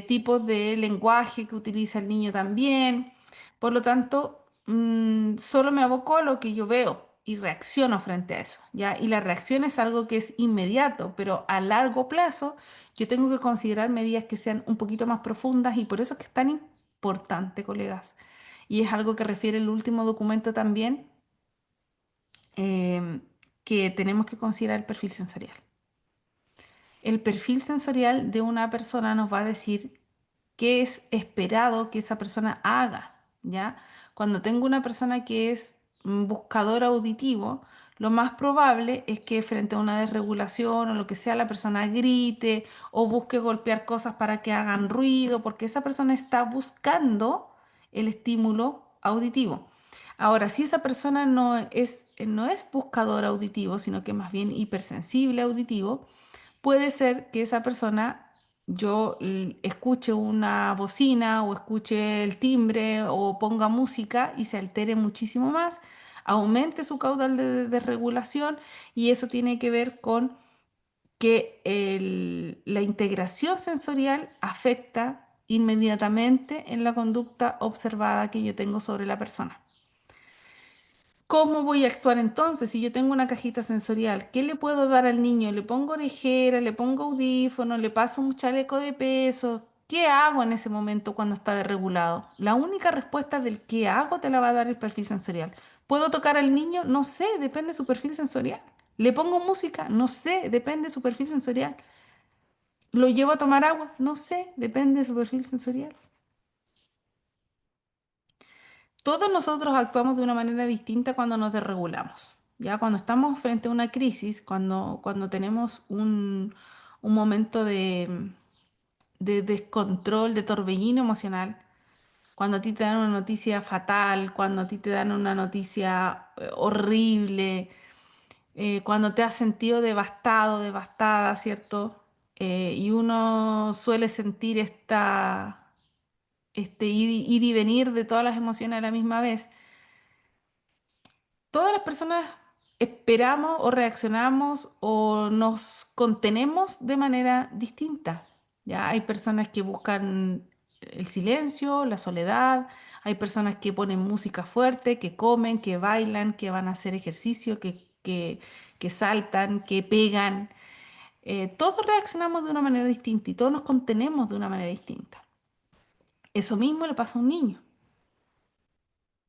tipos de lenguaje que utiliza el niño también. Por lo tanto, solo me aboco a lo que yo veo y reacciono frente a eso, ¿ya? Y la reacción es algo que es inmediato, pero a largo plazo yo tengo que considerar medidas que sean un poquito más profundas y por eso es que es tan importante, colegas. Y es algo que refiere el último documento también, em, que tenemos que considerar el perfil sensorial. El perfil sensorial de una persona nos va a decir qué es esperado que esa persona haga, ¿ya? Cuando tengo una persona que es buscador auditivo, lo más probable es que frente a una desregulación o lo que sea, la persona grite o busque golpear cosas para que hagan ruido, porque esa persona está buscando el estímulo auditivo. Ahora, si esa persona no es buscador auditivo, sino que más bien hipersensible auditivo, puede ser que esa persona yo escuche una bocina o escuche el timbre o ponga música y se altere muchísimo más, aumente su caudal de desregulación y eso tiene que ver con que la integración sensorial afecta inmediatamente en la conducta observada que yo tengo sobre la persona. ¿Cómo voy a actuar entonces si yo tengo una cajita sensorial? ¿Qué le puedo dar al niño? ¿Le pongo orejera? ¿Le pongo audífono? ¿Le paso un chaleco de peso? ¿Qué hago en ese momento cuando está desregulado? La única respuesta del qué hago te la va a dar el perfil sensorial. ¿Puedo tocar al niño? No sé, depende de su perfil sensorial. ¿Le pongo música? No sé, depende de su perfil sensorial. ¿Lo llevo a tomar agua? No sé, depende de su perfil sensorial. Todos nosotros actuamos de una manera distinta cuando nos desregulamos. Ya cuando estamos frente a una crisis, cuando tenemos un momento de descontrol, de torbellino emocional, cuando a ti te dan una noticia fatal, cuando a ti te dan una noticia horrible, cuando te has sentido devastado, devastada, ¿cierto? Y uno suele sentir este ir y venir de todas las emociones a la misma vez. Todas las personas esperamos o reaccionamos o nos contenemos de manera distinta. Ya hay personas que buscan el silencio, la soledad, hay personas que ponen música fuerte, que comen, que bailan, que van a hacer ejercicio, que saltan, que pegan. Todos reaccionamos de una manera distinta y todos nos contenemos de una manera distinta. Eso mismo le pasa a un niño.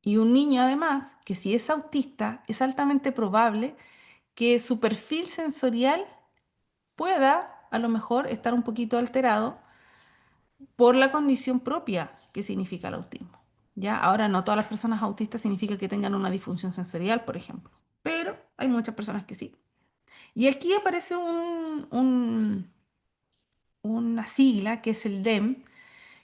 Y un niño además, que si es autista, es altamente probable que su perfil sensorial pueda a lo mejor estar un poquito alterado por la condición propia que significa el autismo. ¿Ya? Ahora, no todas las personas autistas significa que tengan una disfunción sensorial, por ejemplo, pero hay muchas personas que sí. Y aquí aparece una sigla que es el DEM,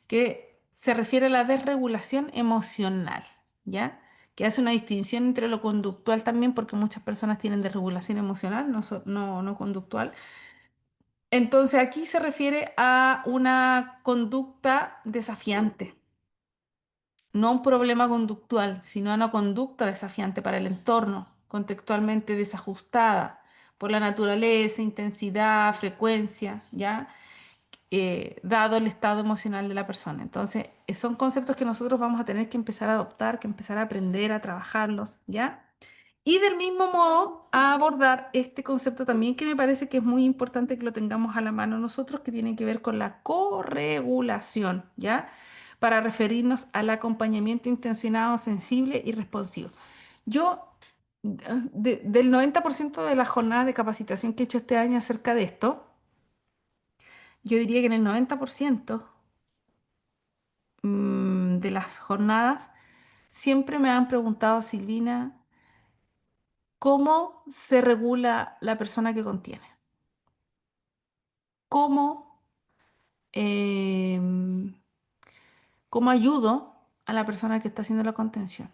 que se refiere a la desregulación emocional, ¿ya? Que hace una distinción entre lo conductual también, porque muchas personas tienen desregulación emocional, no conductual. Entonces aquí se refiere a una conducta desafiante, no a un problema conductual, sino a una conducta desafiante para el entorno, contextualmente desajustada por la naturaleza, intensidad, frecuencia, ¿ya? Dado el estado emocional de la persona. Entonces, son conceptos que nosotros vamos a tener que empezar a adoptar, que empezar a aprender, a trabajarlos, ¿ya? Y del mismo modo, a abordar este concepto también que me parece que es muy importante que lo tengamos a la mano nosotros, que tiene que ver con la corregulación, ¿ya? Para referirnos al acompañamiento intencionado, sensible y responsivo. Yo, del 90% de la jornada de capacitación que he hecho este año acerca de esto, yo diría que en el 90% de las jornadas siempre me han preguntado, Silvina, ¿Cómo se regula la persona que contiene? ¿Cómo, em, cómo ayudo a la persona que está haciendo la contención?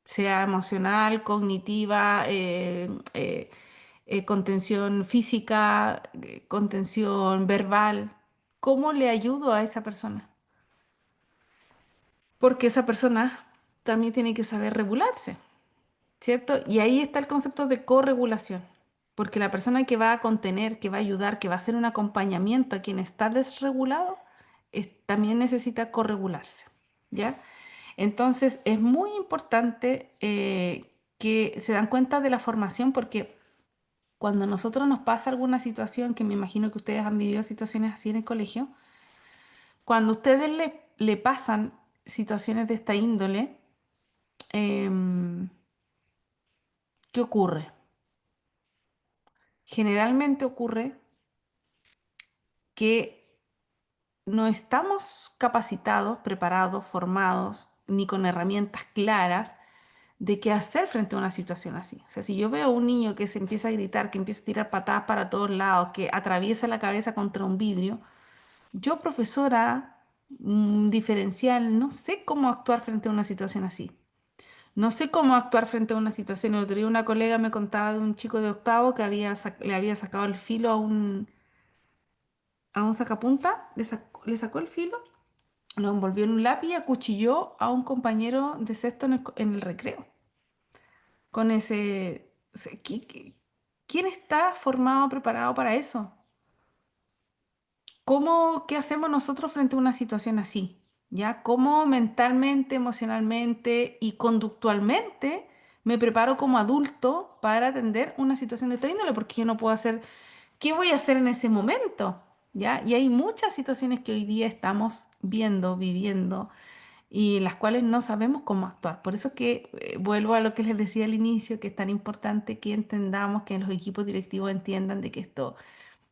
Sea emocional, cognitiva, contención física, contención verbal. ¿Cómo le ayudo a esa persona? Porque esa persona también tiene que saber regularse, ¿cierto? Y ahí está el concepto de corregulación, porque la persona que va a contener, que va a ayudar, que va a hacer un acompañamiento a quien está desregulado, también necesita corregularse, ¿ya? Entonces es muy importante que se dan cuenta de la formación, porque cuando a nosotros nos pasa alguna situación, que me imagino que ustedes han vivido situaciones así en el colegio, cuando ustedes le pasan situaciones de esta índole, em, ¿qué ocurre? Generalmente ocurre que no estamos capacitados, preparados, formados, ni con herramientas claras de qué hacer frente a una situación así. O sea, si yo veo a un niño que se empieza a gritar, que empieza a tirar patadas para todos lados, que atraviesa la cabeza contra un vidrio, yo, profesora diferencial, no sé cómo actuar frente a una situación así. No sé cómo actuar frente a una situación. El otro día una colega me contaba de un chico de octavo que le había sacado el filo a un sacapunta, le sacó el filo, lo envolvió en un lápiz y acuchilló a un compañero de sexto en el recreo. Con ese... ¿Quién está formado, preparado para eso? ¿Qué hacemos nosotros frente a una situación así? ¿Ya? ¿Cómo mentalmente, emocionalmente y conductualmente me preparo como adulto para atender una situación de esta índole? Porque yo no puedo hacer, ¿qué voy a hacer en ese momento? ¿Ya? Y hay muchas situaciones que hoy día estamos viendo, viviendo y en las cuales no sabemos cómo actuar. Por eso que vuelvo a lo que les decía al inicio, que es tan importante que entendamos, que los equipos directivos entiendan de que esto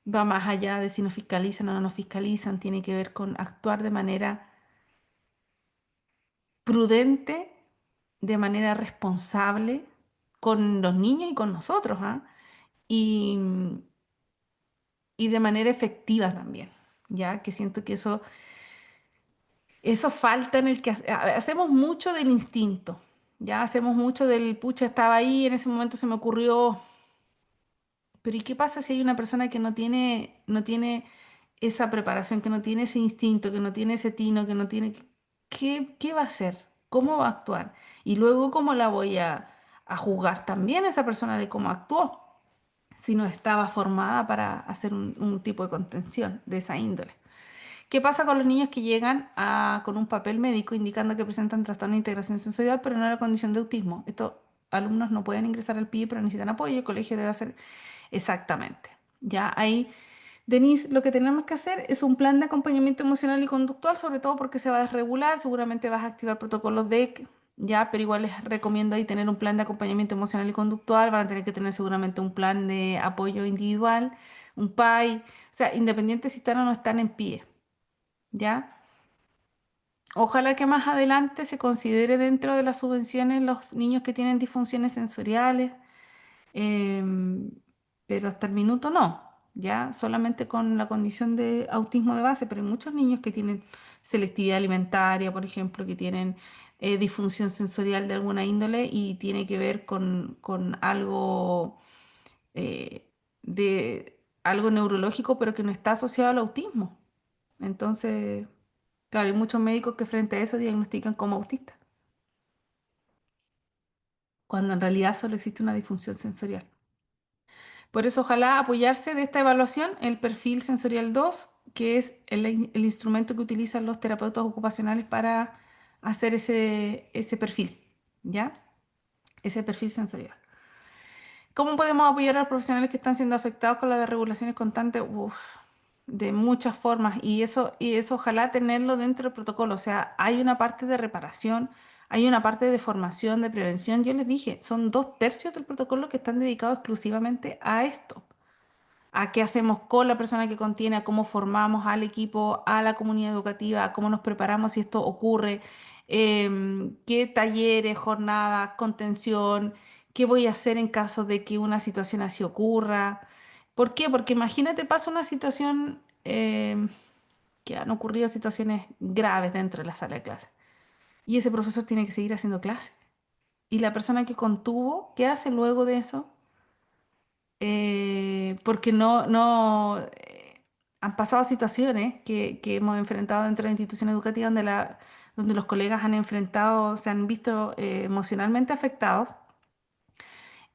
va más allá de si nos fiscalizan o no nos fiscalizan, tiene que ver con actuar de manera prudente, de manera responsable con los niños y con nosotros, ¿ah? Y, y de manera efectiva también, ¿ya? Que siento que eso falta en el que hacemos mucho del instinto, ¿ya? Hacemos mucho del, pucha, estaba ahí, en ese momento se me ocurrió. Pero ¿y qué pasa si hay una persona que no tiene esa preparación, que no tiene ese instinto, que no tiene ese tino, que no tiene... ¿Qué va a hacer? ¿Cómo va a actuar? Y luego, ¿cómo la voy a juzgar también a esa persona de cómo actuó si no estaba formada para hacer un tipo de contención de esa índole? ¿Qué pasa con los niños que llegan con un papel médico indicando que presentan trastorno de integración sensorial, pero no la condición de autismo? Estos alumnos no pueden ingresar al PIE, pero necesitan apoyo. El colegio debe hacer exactamente. Ya ahí, Denise, lo que tenemos que hacer es un plan de acompañamiento emocional y conductual, sobre todo porque se va a desregular. Seguramente vas a activar protocolos DEC, ya, pero igual les recomiendo ahí tener un plan de acompañamiento emocional y conductual. Van a tener que tener seguramente un plan de apoyo individual, un PAI, o sea, independiente si están o no están en pie. ¿Ya? Ojalá que más adelante se considere dentro de las subvenciones los niños que tienen disfunciones sensoriales, em, pero hasta el minuto no, ¿ya? Solamente con la condición de autismo de base, pero hay muchos niños que tienen selectividad alimentaria, por ejemplo, que tienen disfunción sensorial de alguna índole y tiene que ver con algo algo neurológico, pero que no está asociado al autismo. Entonces, claro, hay muchos médicos que frente a eso diagnostican como autista, cuando en realidad solo existe una disfunción sensorial. Por eso, ojalá apoyarse de esta evaluación, el perfil sensorial 2, que es el instrumento que utilizan los terapeutas ocupacionales para hacer ese perfil, ¿ya? Ese perfil sensorial. ¿Cómo podemos apoyar a los profesionales que están siendo afectados con las desregulaciones constantes? Uf, de muchas formas. Y eso ojalá tenerlo dentro del protocolo. O sea, hay una parte de reparación, hay una parte de formación, de prevención. Yo les dije, son 2/3 del protocolo que están dedicados exclusivamente a esto. A qué hacemos con la persona que contiene, a cómo formamos al equipo, a la comunidad educativa, a cómo nos preparamos si esto ocurre, qué talleres, jornadas, contención, ¿Qué voy a hacer en caso de que una situación así ocurra? ¿Por qué? Porque imagínate, pasa una situación que han ocurrido situaciones graves dentro de la sala de clase y ese profesor tiene que seguir haciendo clase. Y la persona que contuvo, ¿qué hace luego de eso? Porque han pasado situaciones que hemos enfrentado dentro de la institución educativa donde los colegas han enfrentado, se han visto emocionalmente afectados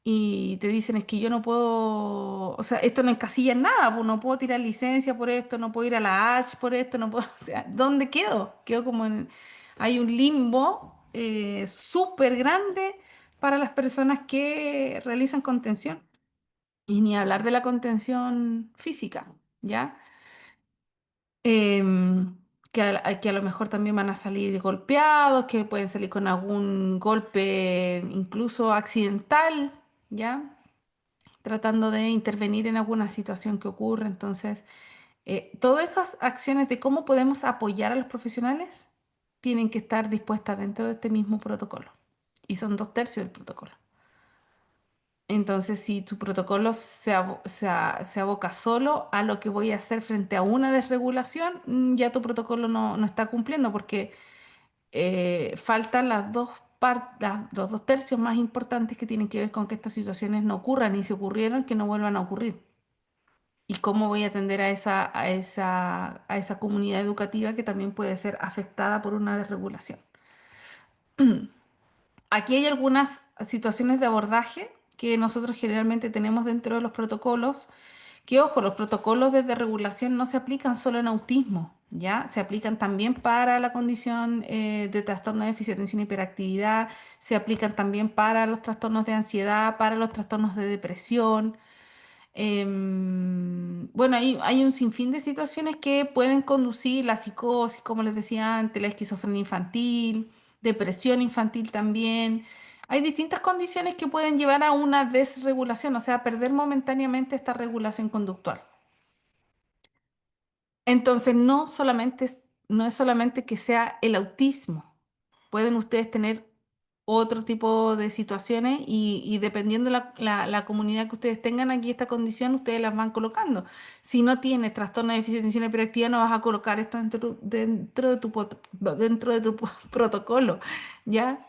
y te dicen es que yo no puedo, o sea, esto no encasilla en nada, pues no puedo tirar licencia por esto, no puedo ir a la H por esto, no puedo, o sea, ¿dónde quedo? Quedo como hay un limbo súper grande para las personas que realizan contención. Y ni hablar de la contención física, ¿ya? Que a lo mejor también van a salir golpeados, que pueden salir con algún golpe incluso accidental, ¿ya? Tratando de intervenir en alguna situación que ocurre. Entonces, todas esas acciones de cómo podemos apoyar a los profesionales tienen que estar dispuestas dentro de este mismo protocolo. Y son 2/3 del protocolo. Entonces, si tu protocolo se aboca solo a lo que voy a hacer frente a una desregulación, ya tu protocolo no está cumpliendo porque faltan los 2/3 más importantes que tienen que ver con que estas situaciones no ocurran y si ocurrieron, que no vuelvan a ocurrir. Y cómo voy a atender a esa comunidad educativa que también puede ser afectada por una desregulación. Aquí hay algunas situaciones de abordaje que nosotros generalmente tenemos dentro de los protocolos, que ojo, los protocolos de regulación no se aplican solo en autismo, ¿ya? Se aplican también para la condición de trastorno de déficit de atención y hiperactividad, se aplican también para los trastornos de ansiedad, para los trastornos de depresión. Bueno, hay un sinfín de situaciones que pueden conducir la psicosis, como les decía antes, la esquizofrenia infantil, depresión infantil también. Hay distintas condiciones que pueden llevar a una desregulación, o sea, perder momentáneamente esta regulación conductual. Entonces, no es solamente que sea el autismo. Pueden ustedes tener otro tipo de situaciones y dependiendo la comunidad que ustedes tengan aquí esta condición, ustedes las van colocando. Si no tienes trastorno de déficit de atención y hiperactividad, no vas a colocar esto dentro de tu protocolo, ¿ya?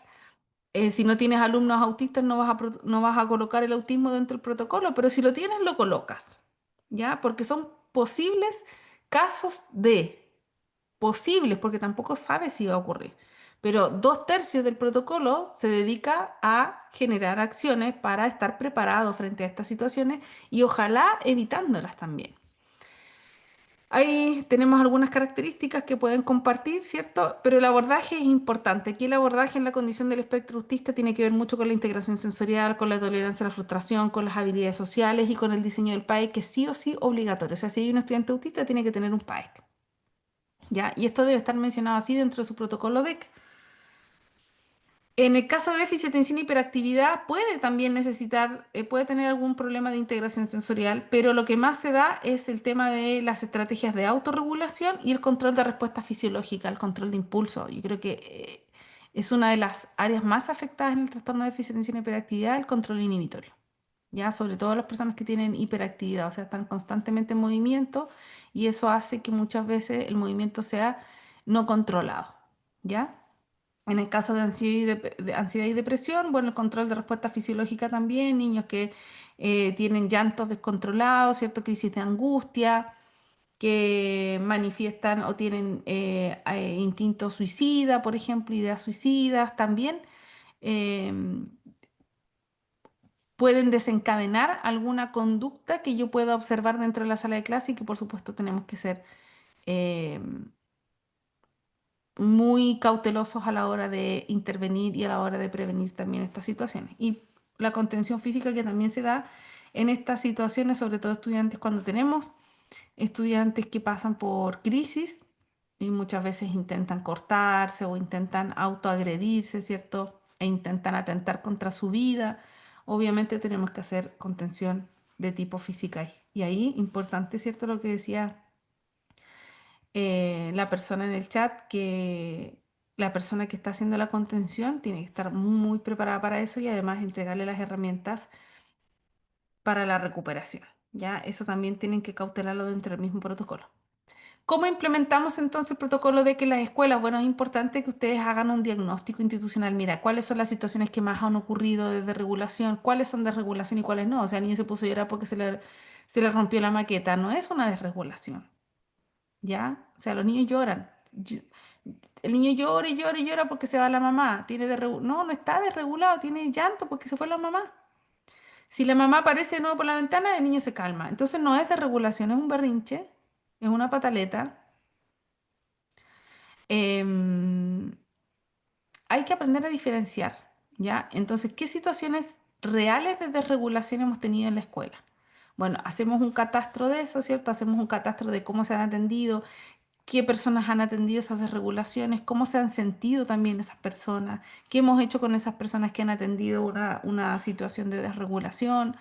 Si no tienes alumnos autistas, no vas a colocar el autismo dentro del protocolo, pero si lo tienes, lo colocas, ¿ya? Porque son posibles casos posibles, porque tampoco sabes si va a ocurrir. Pero 2/3 del protocolo se dedica a generar acciones para estar preparado frente a estas situaciones y ojalá evitándolas también. Ahí tenemos algunas características que pueden compartir, ¿cierto? Pero el abordaje es importante. Aquí el abordaje en la condición del espectro autista tiene que ver mucho con la integración sensorial, con la tolerancia a la frustración, con las habilidades sociales y con el diseño del PAEC, que es sí o sí obligatorio. O sea, si hay un estudiante autista, tiene que tener un PAEC, ¿ya? Y esto debe estar mencionado así dentro de su protocolo DEC. En el caso de déficit de atención y hiperactividad, puede también puede tener algún problema de integración sensorial, pero lo que más se da es el tema de las estrategias de autorregulación y el control de respuesta fisiológica, el control de impulso. Yo creo que es una de las áreas más afectadas en el trastorno de déficit de atención y hiperactividad, el control inhibitorio. Ya, sobre todo las personas que tienen hiperactividad, o sea, están constantemente en movimiento y eso hace que muchas veces el movimiento sea no controlado. ¿Ya? En el caso de ansiedad y depresión, bueno, el control de respuesta fisiológica también, niños que tienen llantos descontrolados, ¿cierto? Crisis de angustia, que manifiestan o tienen instinto suicida, por ejemplo, ideas suicidas también, em, pueden desencadenar alguna conducta que yo pueda observar dentro de la sala de clase y que por supuesto tenemos que ser em, muy cautelosos a la hora de intervenir y a la hora de prevenir también estas situaciones. Y la contención física que también se da en estas situaciones, sobre todo estudiantes cuando tenemos estudiantes que pasan por crisis y muchas veces intentan cortarse o intentan autoagredirse, ¿cierto? E intentan atentar contra su vida. Obviamente tenemos que hacer contención de tipo física. Y ahí, importante, ¿cierto? Lo que decía la persona en el chat, que la persona que está haciendo la contención tiene que estar muy preparada para eso y además entregarle las herramientas para la recuperación. ¿Ya? Eso también tienen que cautelarlo dentro del mismo protocolo. ¿Cómo implementamos entonces el protocolo de que en las escuelas? Bueno, es importante que ustedes hagan un diagnóstico institucional. Mira, ¿cuáles son las situaciones que más han ocurrido de desregulación? ¿Cuáles son desregulación y cuáles no? O sea, el niño se puso a llorar porque se le rompió la maqueta. No es una desregulación, ¿ya? O sea, los niños lloran. El niño llora y llora y llora porque se va la mamá. No, no está desregulado, tiene llanto porque se fue la mamá. Si la mamá aparece de nuevo por la ventana, el niño se calma. Entonces no es desregulación, es un berrinche, es una pataleta. Em, Hay que aprender a diferenciar, ¿ya? Entonces, ¿qué situaciones reales de desregulación hemos tenido en la escuela? Bueno, hacemos un catastro de eso, ¿cierto? Hacemos un catastro de cómo se han atendido, qué personas han atendido esas desregulaciones, cómo se han sentido también esas personas, qué hemos hecho con esas personas que han atendido una situación de desregulación,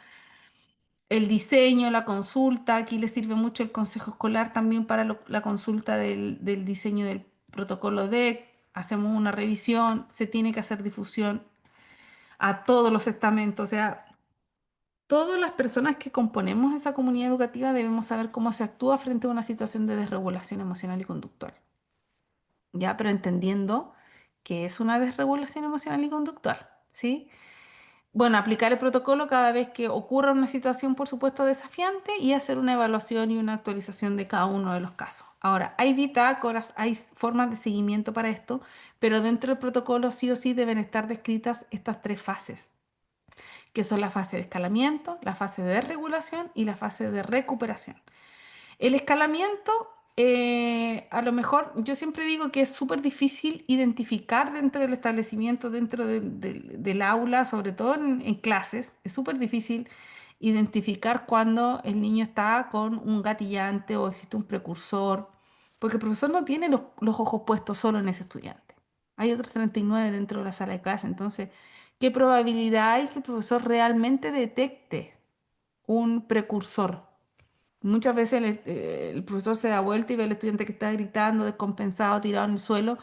el diseño, la consulta. Aquí les sirve mucho el consejo escolar también para la consulta del diseño del protocolo DEC. Hacemos una revisión, se tiene que hacer difusión a todos los estamentos. O sea, todas las personas que componemos esa comunidad educativa debemos saber cómo se actúa frente a una situación de desregulación emocional y conductual. Ya, pero entendiendo que es una desregulación emocional y conductual, ¿sí? Bueno, aplicar el protocolo cada vez que ocurra una situación, por supuesto, desafiante y hacer una evaluación y una actualización de cada uno de los casos. Ahora, hay bitácoras, hay formas de seguimiento para esto, pero dentro del protocolo sí o sí deben estar descritas estas tres fases, que son la fase de escalamiento, la fase de desregulación y la fase de recuperación. El escalamiento, a lo mejor yo siempre digo que es súper difícil identificar dentro del establecimiento, dentro del aula, sobre todo en clases, es súper difícil identificar cuando el niño está con un gatillante o existe un precursor, porque el profesor no tiene los ojos puestos solo en ese estudiante. Hay otros 39 dentro de la sala de clase, entonces, ¿qué probabilidad hay que el profesor realmente detecte un precursor? Muchas veces el profesor se da vuelta y ve al estudiante que está gritando, descompensado, tirado en el suelo,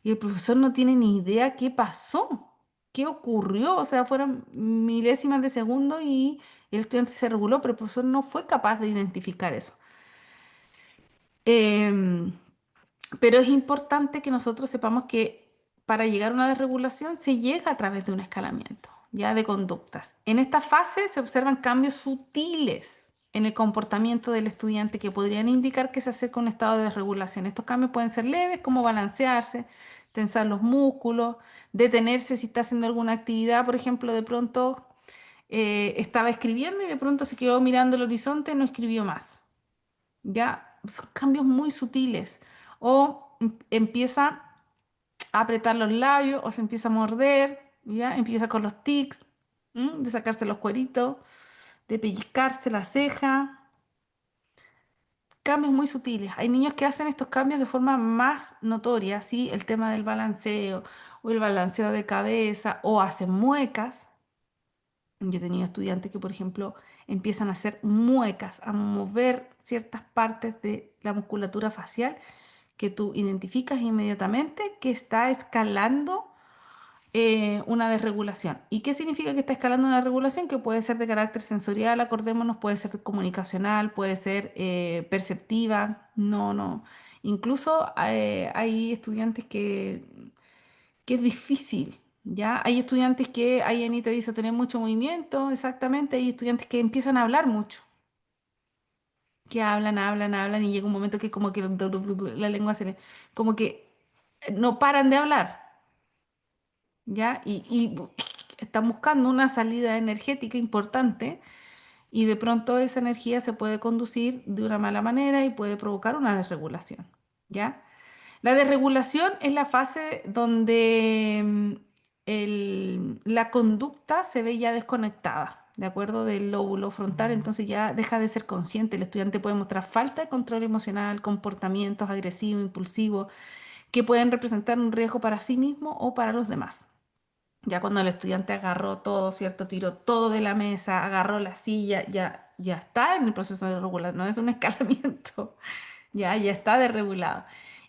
y el profesor no tiene ni idea qué pasó, qué ocurrió. O sea, fueron milésimas de segundo y el estudiante se reguló, pero el profesor no fue capaz de identificar eso. Em, pero es importante que nosotros sepamos que para llegar a una desregulación se llega a través de un escalamiento, ya de conductas. En esta fase se observan cambios sutiles en el comportamiento del estudiante que podrían indicar que se acerca a un estado de desregulación. Estos cambios pueden ser leves, como balancearse, tensar los músculos, detenerse si está haciendo alguna actividad. Por ejemplo, de pronto estaba escribiendo y de pronto se quedó mirando el horizonte y no escribió más. Ya son cambios muy sutiles. O empieza a apretar los labios o se empieza a morder, ya empieza con los tics, de sacarse los cueritos, de pellizcarse la ceja. Cambios muy sutiles. Hay niños que hacen estos cambios de forma más notoria, ¿sí? El tema del balanceo o el balanceo de cabeza o hacen muecas. Yo he tenido estudiantes que, por ejemplo, empiezan a hacer muecas, a mover ciertas partes de la musculatura facial que tú identificas inmediatamente que está escalando una desregulación. ¿Y qué significa que está escalando una regulación? Que puede ser de carácter sensorial, acordémonos, puede ser comunicacional, puede ser perceptiva, no, no. Incluso hay estudiantes que es difícil, ¿ya? Hay estudiantes que, ahí Anita dice, tener mucho movimiento, exactamente, hay estudiantes que empiezan a hablar mucho, que hablan, hablan, hablan y llega un momento que como que la lengua como que no paran de hablar, ¿ya? Y están buscando una salida energética importante y de pronto esa energía se puede conducir de una mala manera y puede provocar una desregulación, ¿ya? La desregulación es la fase donde la conducta se ve ya desconectada, ¿de acuerdo? Del lóbulo frontal, entonces ya deja de ser consciente. El estudiante puede mostrar falta de control emocional, comportamientos agresivos, impulsivos, que pueden representar un riesgo para sí mismo o para los demás. Ya cuando el estudiante agarró todo, ¿cierto? Tiró todo de la mesa, agarró la silla, ya está en el proceso de regular, no es un escalamiento, ya está desregulado.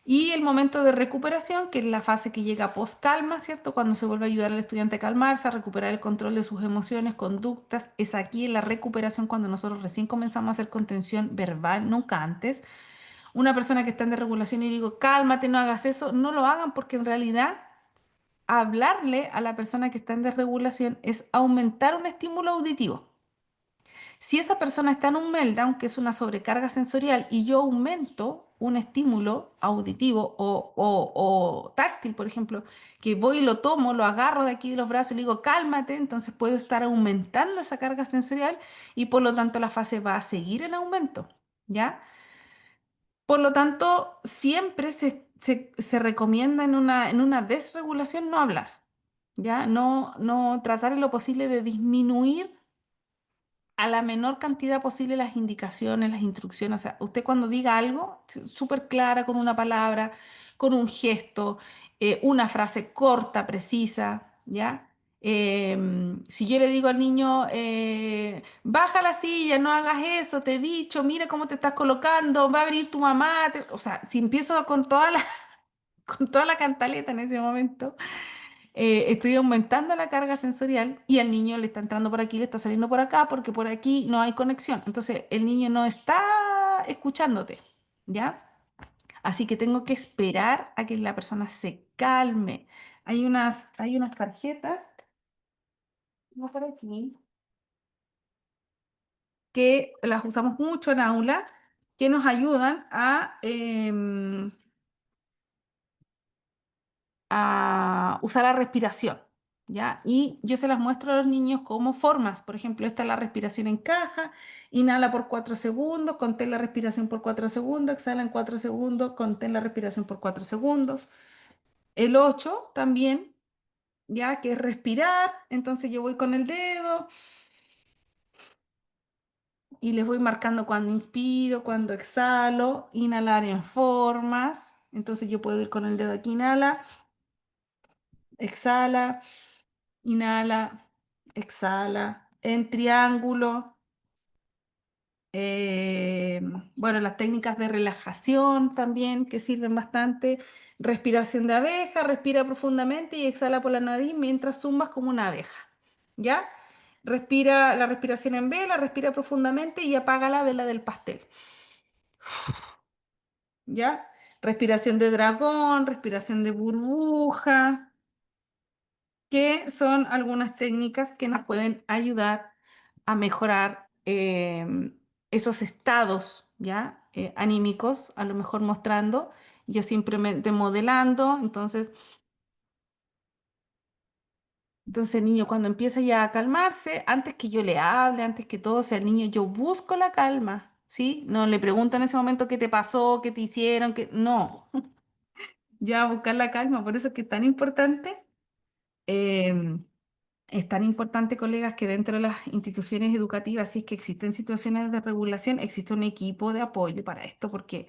Y el momento de recuperación, que es la fase que llega post calma, ¿cierto? Cuando se vuelve a ayudar al estudiante a calmarse, a recuperar el control de sus emociones, conductas. Es aquí en la recuperación cuando nosotros recién comenzamos a hacer contención verbal, nunca antes. Una persona que está en desregulación y digo, cálmate, no hagas eso, no lo hagan porque en realidad hablarle a la persona que está en desregulación es aumentar un estímulo auditivo. Si esa persona está en un meltdown, que es una sobrecarga sensorial, y yo aumento un estímulo auditivo o táctil, por ejemplo, que voy y lo tomo, lo agarro de aquí de los brazos y le digo, cálmate, entonces puedo estar aumentando esa carga sensorial y por lo tanto la fase va a seguir en aumento, ¿ya? Por lo tanto, siempre se recomienda en una desregulación no hablar, ¿ya? No tratar en lo posible de disminuir a la menor cantidad posible las indicaciones, las instrucciones. O sea, usted cuando diga algo, súper clara, con una palabra, con un gesto, una frase corta, precisa, ¿ya? Si yo le digo al niño, baja la silla, no hagas eso, te he dicho, mira cómo te estás colocando, va a venir tu mamá. O sea, si empiezo con toda la, con toda la cantaleta en ese momento, estoy aumentando la carga sensorial y al niño le está entrando por aquí, le está saliendo por acá, porque por aquí no hay conexión. Entonces, el niño no está escuchándote, ¿ya? Así que tengo que esperar a que la persona se calme. Hay unas tarjetas, no por aquí, que las usamos mucho en aula, que nos ayudan a usar la respiración, ¿ya? Y yo se las muestro a los niños como formas. Por ejemplo, esta es la respiración en caja. Inhala por 4 segundos, contén la respiración por 4 segundos, exhala en 4 segundos, contén la respiración por 4 segundos. El 8 también, ¿ya? Que es respirar. Entonces yo voy con el dedo y les voy marcando cuando inspiro, cuando exhalo. Inhalar en formas. Entonces yo puedo ir con el dedo aquí, inhala, exhala. Inhala, exhala, en triángulo. eh, bueno, las técnicas de relajación también que sirven bastante. Respiración de abeja, respira profundamente y exhala por la nariz mientras zumbas como una abeja. ¿Ya? Respira la respiración en vela, respira profundamente y apaga la vela del pastel. ¿Ya? Respiración de dragón, respiración de burbuja, que son algunas técnicas que nos pueden ayudar a mejorar esos estados, ¿ya? Anímicos, a lo mejor mostrando, yo simplemente modelando, entonces el niño cuando empieza ya a calmarse, antes que yo le hable, antes que todo, sea el niño, yo busco la calma, ¿sí? No le pregunto en ese momento qué te pasó, qué te hicieron, no, ya buscar la calma, por eso es que es tan importante. em, Es tan importante, colegas, que dentro de las instituciones educativas, si es que existen situaciones de regulación, existe un equipo de apoyo para esto, porque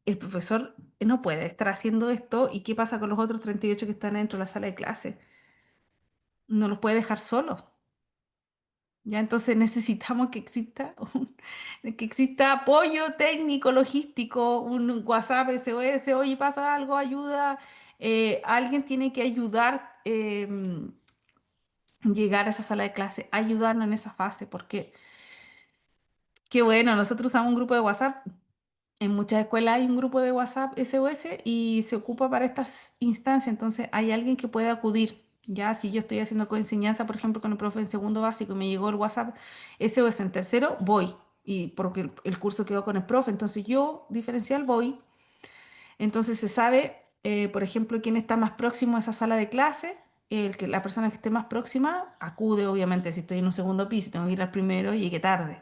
el profesor no puede estar haciendo esto y qué pasa con los otros 38 que están dentro de la sala de clase. No los puede dejar solos. Ya entonces necesitamos que exista apoyo técnico, logístico, un WhatsApp, SOS, oye, pasa algo, ayuda. Alguien tiene que ayudar. Llegar a esa sala de clase, ayudarnos en esa fase, porque qué bueno, nosotros usamos un grupo de WhatsApp. En muchas escuelas hay un grupo de WhatsApp SOS y se ocupa para estas instancias, entonces hay alguien que puede acudir. Ya, si yo estoy haciendo coenseñanza, por ejemplo, con el profe en segundo básico y me llegó el WhatsApp SOS en tercero, voy. Y porque el curso quedó con el profe, entonces yo, diferencial, voy. Entonces se sabe, por ejemplo, quién está más próximo a esa sala de clase. La persona que esté más próxima acude, obviamente, si estoy en un segundo piso, tengo que ir al primero y llegué tarde.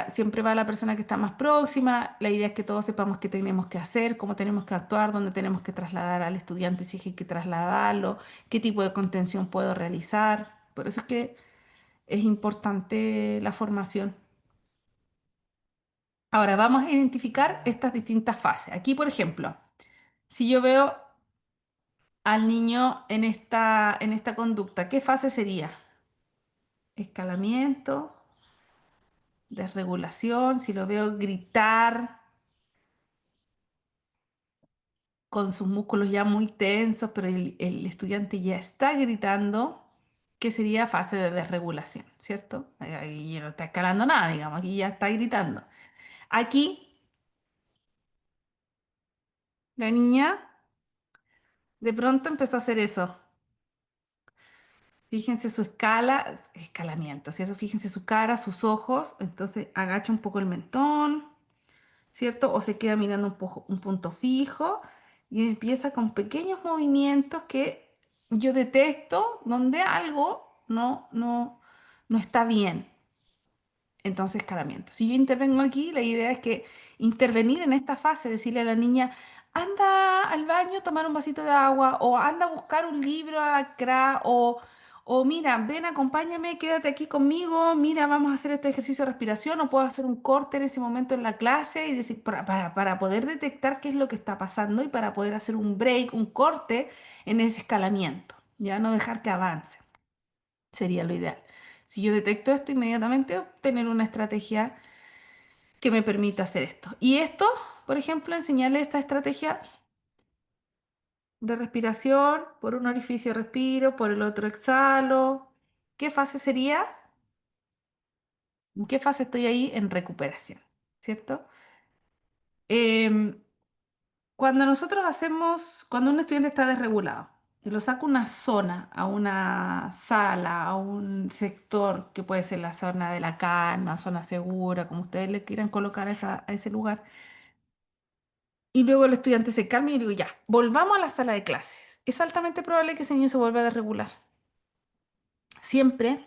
Siempre va la persona que está más próxima. La idea es que todos sepamos qué tenemos que hacer, cómo tenemos que actuar, dónde tenemos que trasladar al estudiante si es que hay que trasladarlo, qué tipo de contención puedo realizar. Por eso es que es importante la formación. Ahora vamos a identificar estas distintas fases. Aquí, por ejemplo, si yo veo al niño en esta conducta, ¿qué fase sería? Escalamiento, desregulación, si lo veo gritar, con sus músculos ya muy tensos, pero el estudiante ya está gritando, que sería fase de desregulación, ¿cierto? Ahí ya no está escalando nada, digamos, aquí ya está gritando. Aquí la niña de pronto empezó a hacer eso. Fíjense su escalamiento, ¿cierto? Fíjense su cara, sus ojos, entonces agacha un poco el mentón, ¿cierto? O se queda mirando un punto fijo y empieza con pequeños movimientos que yo detecto donde algo no está bien. Entonces, escalamiento. Si yo intervengo aquí, la idea es que intervenir en esta fase, decirle a la niña, anda al baño a tomar un vasito de agua, o anda a buscar un libro acá, o mira, ven, acompáñame, quédate aquí conmigo, mira, vamos a hacer este ejercicio de respiración, o puedo hacer un corte en ese momento en la clase y decir, para poder detectar qué es lo que está pasando y para poder hacer un break, un corte en ese escalamiento, ya no dejar que avance. Sería lo ideal. Si yo detecto esto inmediatamente, tener una estrategia que me permita hacer esto. Y esto, por ejemplo, enseñarle esta estrategia de respiración, por un orificio respiro, por el otro exhalo. ¿Qué fase sería? ¿En qué fase estoy ahí? En recuperación, ¿cierto? Em, cuando un estudiante está desregulado y lo saco a una zona, a una sala, a un sector, que puede ser la zona de la calma, zona segura, como ustedes le quieran colocar a ese lugar, y luego el estudiante se calma y yo digo, ya, volvamos a la sala de clases. Es altamente probable que ese niño se vuelva a desregular. Siempre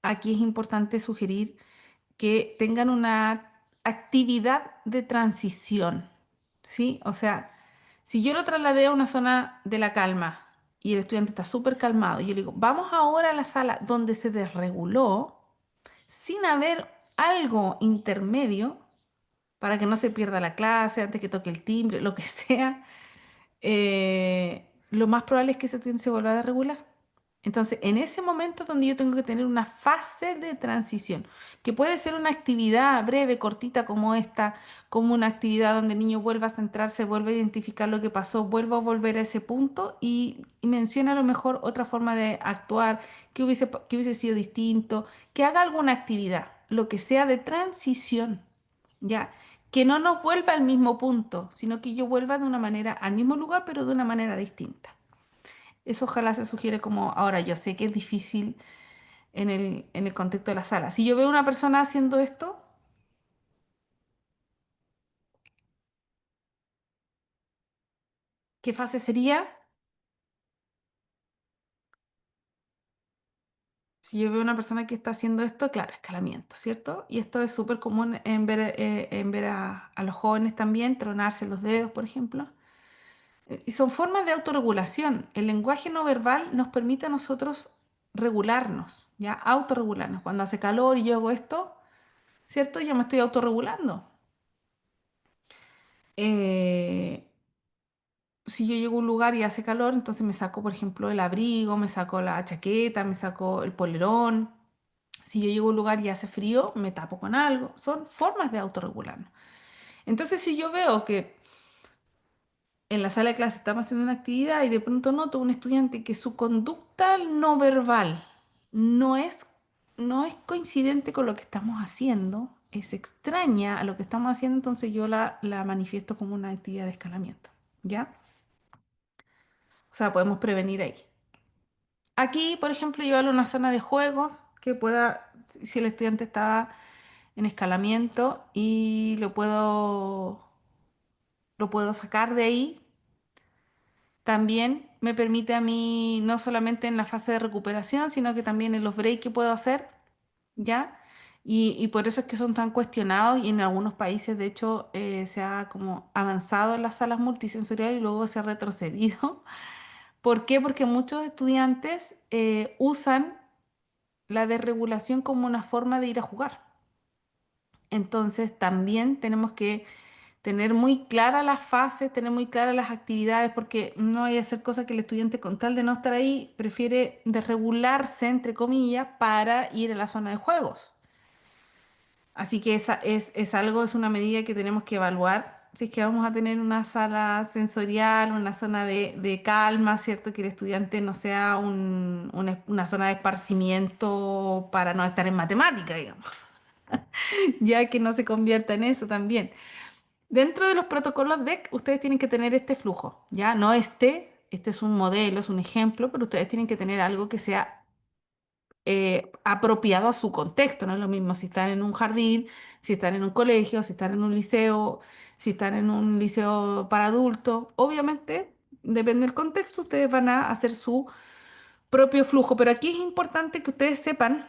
aquí es importante sugerir que tengan una actividad de transición, ¿sí? O sea, si yo lo trasladé a una zona de la calma y el estudiante está súper calmado y yo le digo, vamos ahora a la sala donde se desreguló, sin haber algo intermedio para que no se pierda la clase, antes que toque el timbre, lo que sea, lo más probable es que ese estudiante se vuelva a desregular. Entonces, en ese momento es donde yo tengo que tener una fase de transición, que puede ser una actividad breve, cortita como esta, como una actividad donde el niño vuelva a centrarse, vuelva a identificar lo que pasó, vuelva a volver a ese punto y menciona a lo mejor otra forma de actuar, que hubiese sido distinto, que haga alguna actividad, lo que sea de transición, ¿ya? Que no nos vuelva al mismo punto, sino que yo vuelva de una manera al mismo lugar, pero de una manera distinta. Eso ojalá se sugiere como ahora. Yo sé que es difícil en el contexto de la sala. Si yo veo una persona haciendo esto, ¿qué fase sería? Si yo veo una persona que está haciendo esto, claro, escalamiento, ¿cierto? Y esto es súper común en ver a los jóvenes también, tronarse los dedos, por ejemplo. Y son formas de autorregulación. El lenguaje no verbal nos permite a nosotros regularnos, ¿ya? Autorregularnos. Cuando hace calor y yo hago esto, ¿cierto? Yo me estoy autorregulando. Eh, si yo llego a un lugar y hace calor, entonces me saco, por ejemplo, el abrigo, me saco la chaqueta, me saco el polerón. Si yo llego a un lugar y hace frío, me tapo con algo. Son formas de autorregularnos. Entonces, si yo veo que en la sala de clase estamos haciendo una actividad y de pronto noto un estudiante que su conducta no verbal no es, no es coincidente con lo que estamos haciendo, es extraña a lo que estamos haciendo, entonces yo la manifiesto como una actividad de escalamiento, ¿ya? O sea, podemos prevenir ahí. Aquí, por ejemplo, llevarlo a una zona de juegos que pueda, si el estudiante está en escalamiento y lo puedo sacar de ahí. También me permite a mí, no solamente en la fase de recuperación, sino que también en los breaks que puedo hacer, ¿ya? Y por eso es que son tan cuestionados y en algunos países, de hecho, se ha como avanzado en las salas multisensoriales y luego se ha retrocedido. ¿Por qué? Porque muchos estudiantes usan la desregulación como una forma de ir a jugar. Entonces, también tenemos que tener muy claras las fases, tener muy claras las actividades, porque no hay que hacer cosas que el estudiante con tal de no estar ahí prefiere desregularse, entre comillas, para ir a la zona de juegos. Así que esa es algo, es una medida que tenemos que evaluar si es que vamos a tener una sala sensorial, una zona de calma, ¿cierto? Que el estudiante no sea una zona de esparcimiento para no estar en matemática, digamos, ya que no se convierta en eso también. Dentro de los protocolos DEC, ustedes tienen que tener este flujo, ¿ya? No este es un modelo, es un ejemplo, pero ustedes tienen que tener algo que sea apropiado a su contexto. No es lo mismo si están en un jardín, si están en un colegio, si están en un liceo, si están en un liceo para adultos. Obviamente, depende del contexto, ustedes van a hacer su propio flujo, pero aquí es importante que ustedes sepan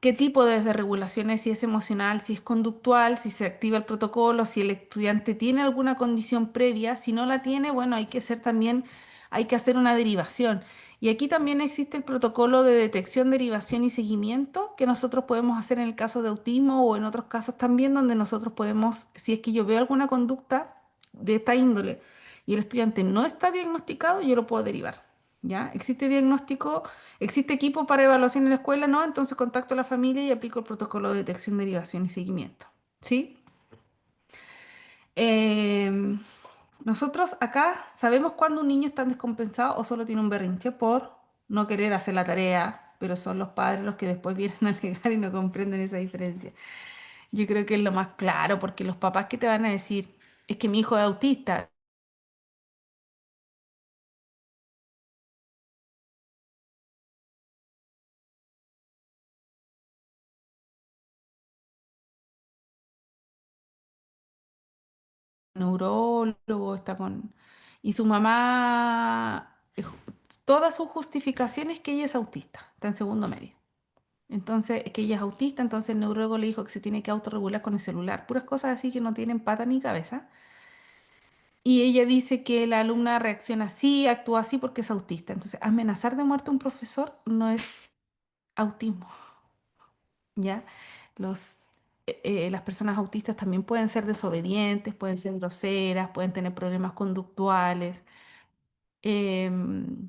qué tipo de desregulaciones, si es emocional, si es conductual, si se activa el protocolo, si el estudiante tiene alguna condición previa. Si no la tiene, bueno, hay que hacer también, hay que hacer una derivación. Y aquí también existe el protocolo de detección, derivación y seguimiento que nosotros podemos hacer en el caso de autismo o en otros casos también donde nosotros podemos, si es que yo veo alguna conducta de esta índole y el estudiante no está diagnosticado, yo lo puedo derivar. ¿Ya? ¿Existe diagnóstico? ¿Existe equipo para evaluación en la escuela? No, entonces contacto a la familia y aplico el protocolo de detección, derivación y seguimiento. ¿Sí? Em, Nosotros acá sabemos cuándo un niño está descompensado o solo tiene un berrinche por no querer hacer la tarea, pero son los padres los que después vienen a negar y no comprenden esa diferencia. Yo creo que es lo más claro, porque los papás que te van a decir, es que mi hijo es autista, neurólogo, está con... Y su mamá, todas sus justificaciones que ella es autista, está en segundo medio. Entonces, que ella es autista, entonces el neurólogo le dijo que se tiene que autorregular con el celular, puras cosas así que no tienen pata ni cabeza. Y ella dice que la alumna reacciona así, actúa así porque es autista. Entonces, amenazar de muerte a un profesor no es autismo, ¿ya? Los, las personas autistas también pueden ser desobedientes, pueden ser groseras, pueden tener problemas conductuales. em,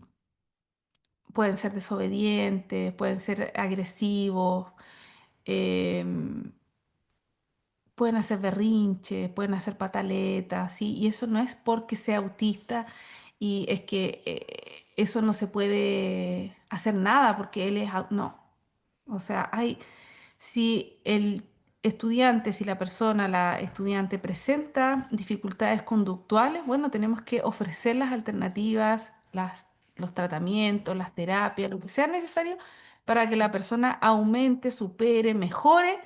Pueden ser desobedientes, pueden ser agresivos, em, pueden hacer berrinches, pueden hacer pataletas, ¿sí? Y eso no es porque sea autista y es que eso no se puede hacer nada porque él es... No. O sea, si el estudiante, si la persona, la estudiante presenta dificultades conductuales, bueno, tenemos que ofrecer las alternativas, los tratamientos, las terapias, lo que sea necesario para que la persona aumente, supere, mejore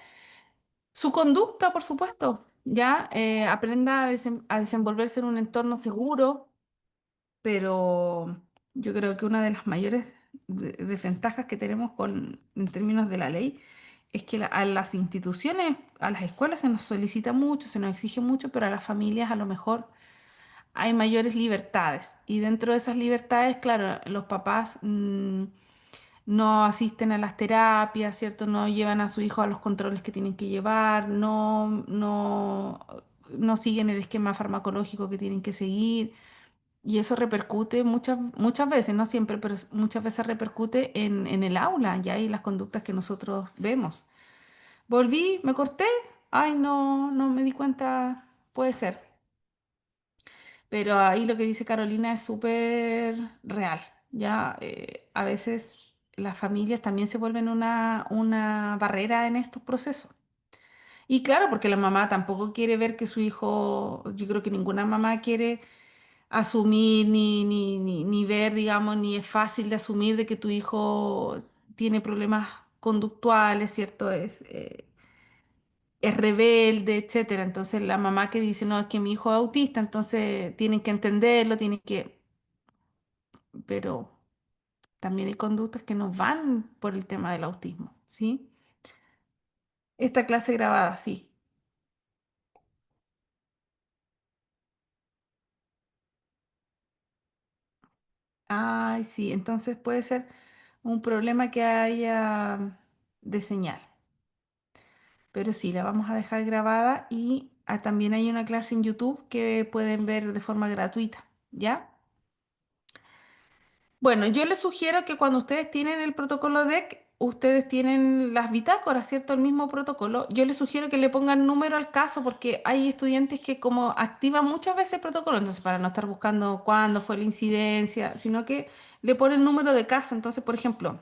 su conducta, por supuesto, ya aprenda a desenvolverse en un entorno seguro, pero yo creo que una de las mayores desventajas que tenemos en términos de la ley es que a las instituciones, a las escuelas se nos solicita mucho, se nos exige mucho, pero a las familias a lo mejor hay mayores libertades. Y dentro de esas libertades, claro, los papás no asisten a las terapias, ¿cierto? No llevan a su hijo a los controles que tienen que llevar, no siguen el esquema farmacológico que tienen que seguir. Y eso repercute muchas veces, no siempre, pero muchas veces repercute en el aula, ya y las conductas que nosotros vemos. Volví, me corté, ay, no me di cuenta, puede ser. Pero ahí lo que dice Carolina es súper real. Ya a veces las familias también se vuelven una barrera en estos procesos. Y claro, porque la mamá tampoco quiere ver que su hijo, yo creo que ninguna mamá quiere asumir ni ver, digamos, ni es fácil de asumir de que tu hijo tiene problemas conductuales, ¿cierto? Es rebelde, etcétera. Entonces la mamá que dice, no, es que mi hijo es autista, entonces tienen que entenderlo, tienen que... Pero también hay conductas que no van por el tema del autismo, ¿sí? Esta clase grabada, sí. Ay, sí, entonces puede ser un problema que haya de señal. Pero sí, la vamos a dejar grabada y también hay una clase en YouTube que pueden ver de forma gratuita, ¿ya? Bueno, yo les sugiero que cuando ustedes tienen el protocolo DEC, ustedes tienen las bitácoras, ¿cierto? El mismo protocolo. Yo les sugiero que le pongan número al caso porque hay estudiantes que como activan muchas veces el protocolo, entonces para no estar buscando cuándo fue la incidencia, sino que le ponen número de caso. Entonces, por ejemplo,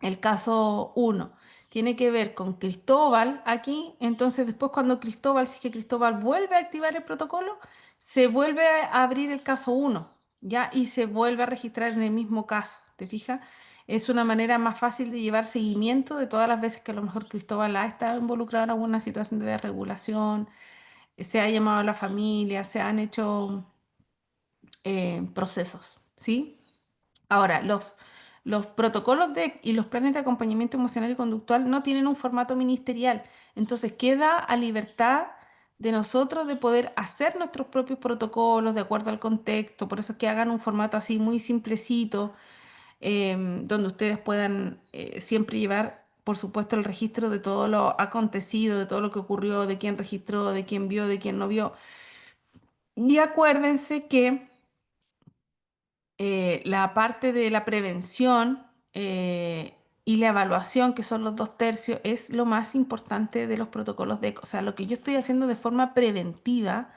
el caso uno tiene que ver con Cristóbal aquí, entonces después cuando Cristóbal, si es que Cristóbal vuelve a activar el protocolo, se vuelve a abrir el caso uno, ¿ya? Y se vuelve a registrar en el mismo caso, ¿te fijas? Es una manera más fácil de llevar seguimiento de todas las veces que a lo mejor Cristóbal ha estado involucrado en alguna situación de desregulación, se ha llamado a la familia, se han hecho procesos, ¿sí? Ahora, los protocolos y los planes de acompañamiento emocional y conductual no tienen un formato ministerial, entonces queda a libertad de nosotros de poder hacer nuestros propios protocolos de acuerdo al contexto, por eso es que hagan un formato así muy simplecito, donde ustedes puedan siempre llevar, por supuesto, el registro de todo lo acontecido, de todo lo que ocurrió, de quién registró, de quién vio, de quién no vio. Y acuérdense que la parte de la prevención y la evaluación, que son los 2 tercios, es lo más importante de los protocolos de ECO. O sea, lo que yo estoy haciendo de forma preventiva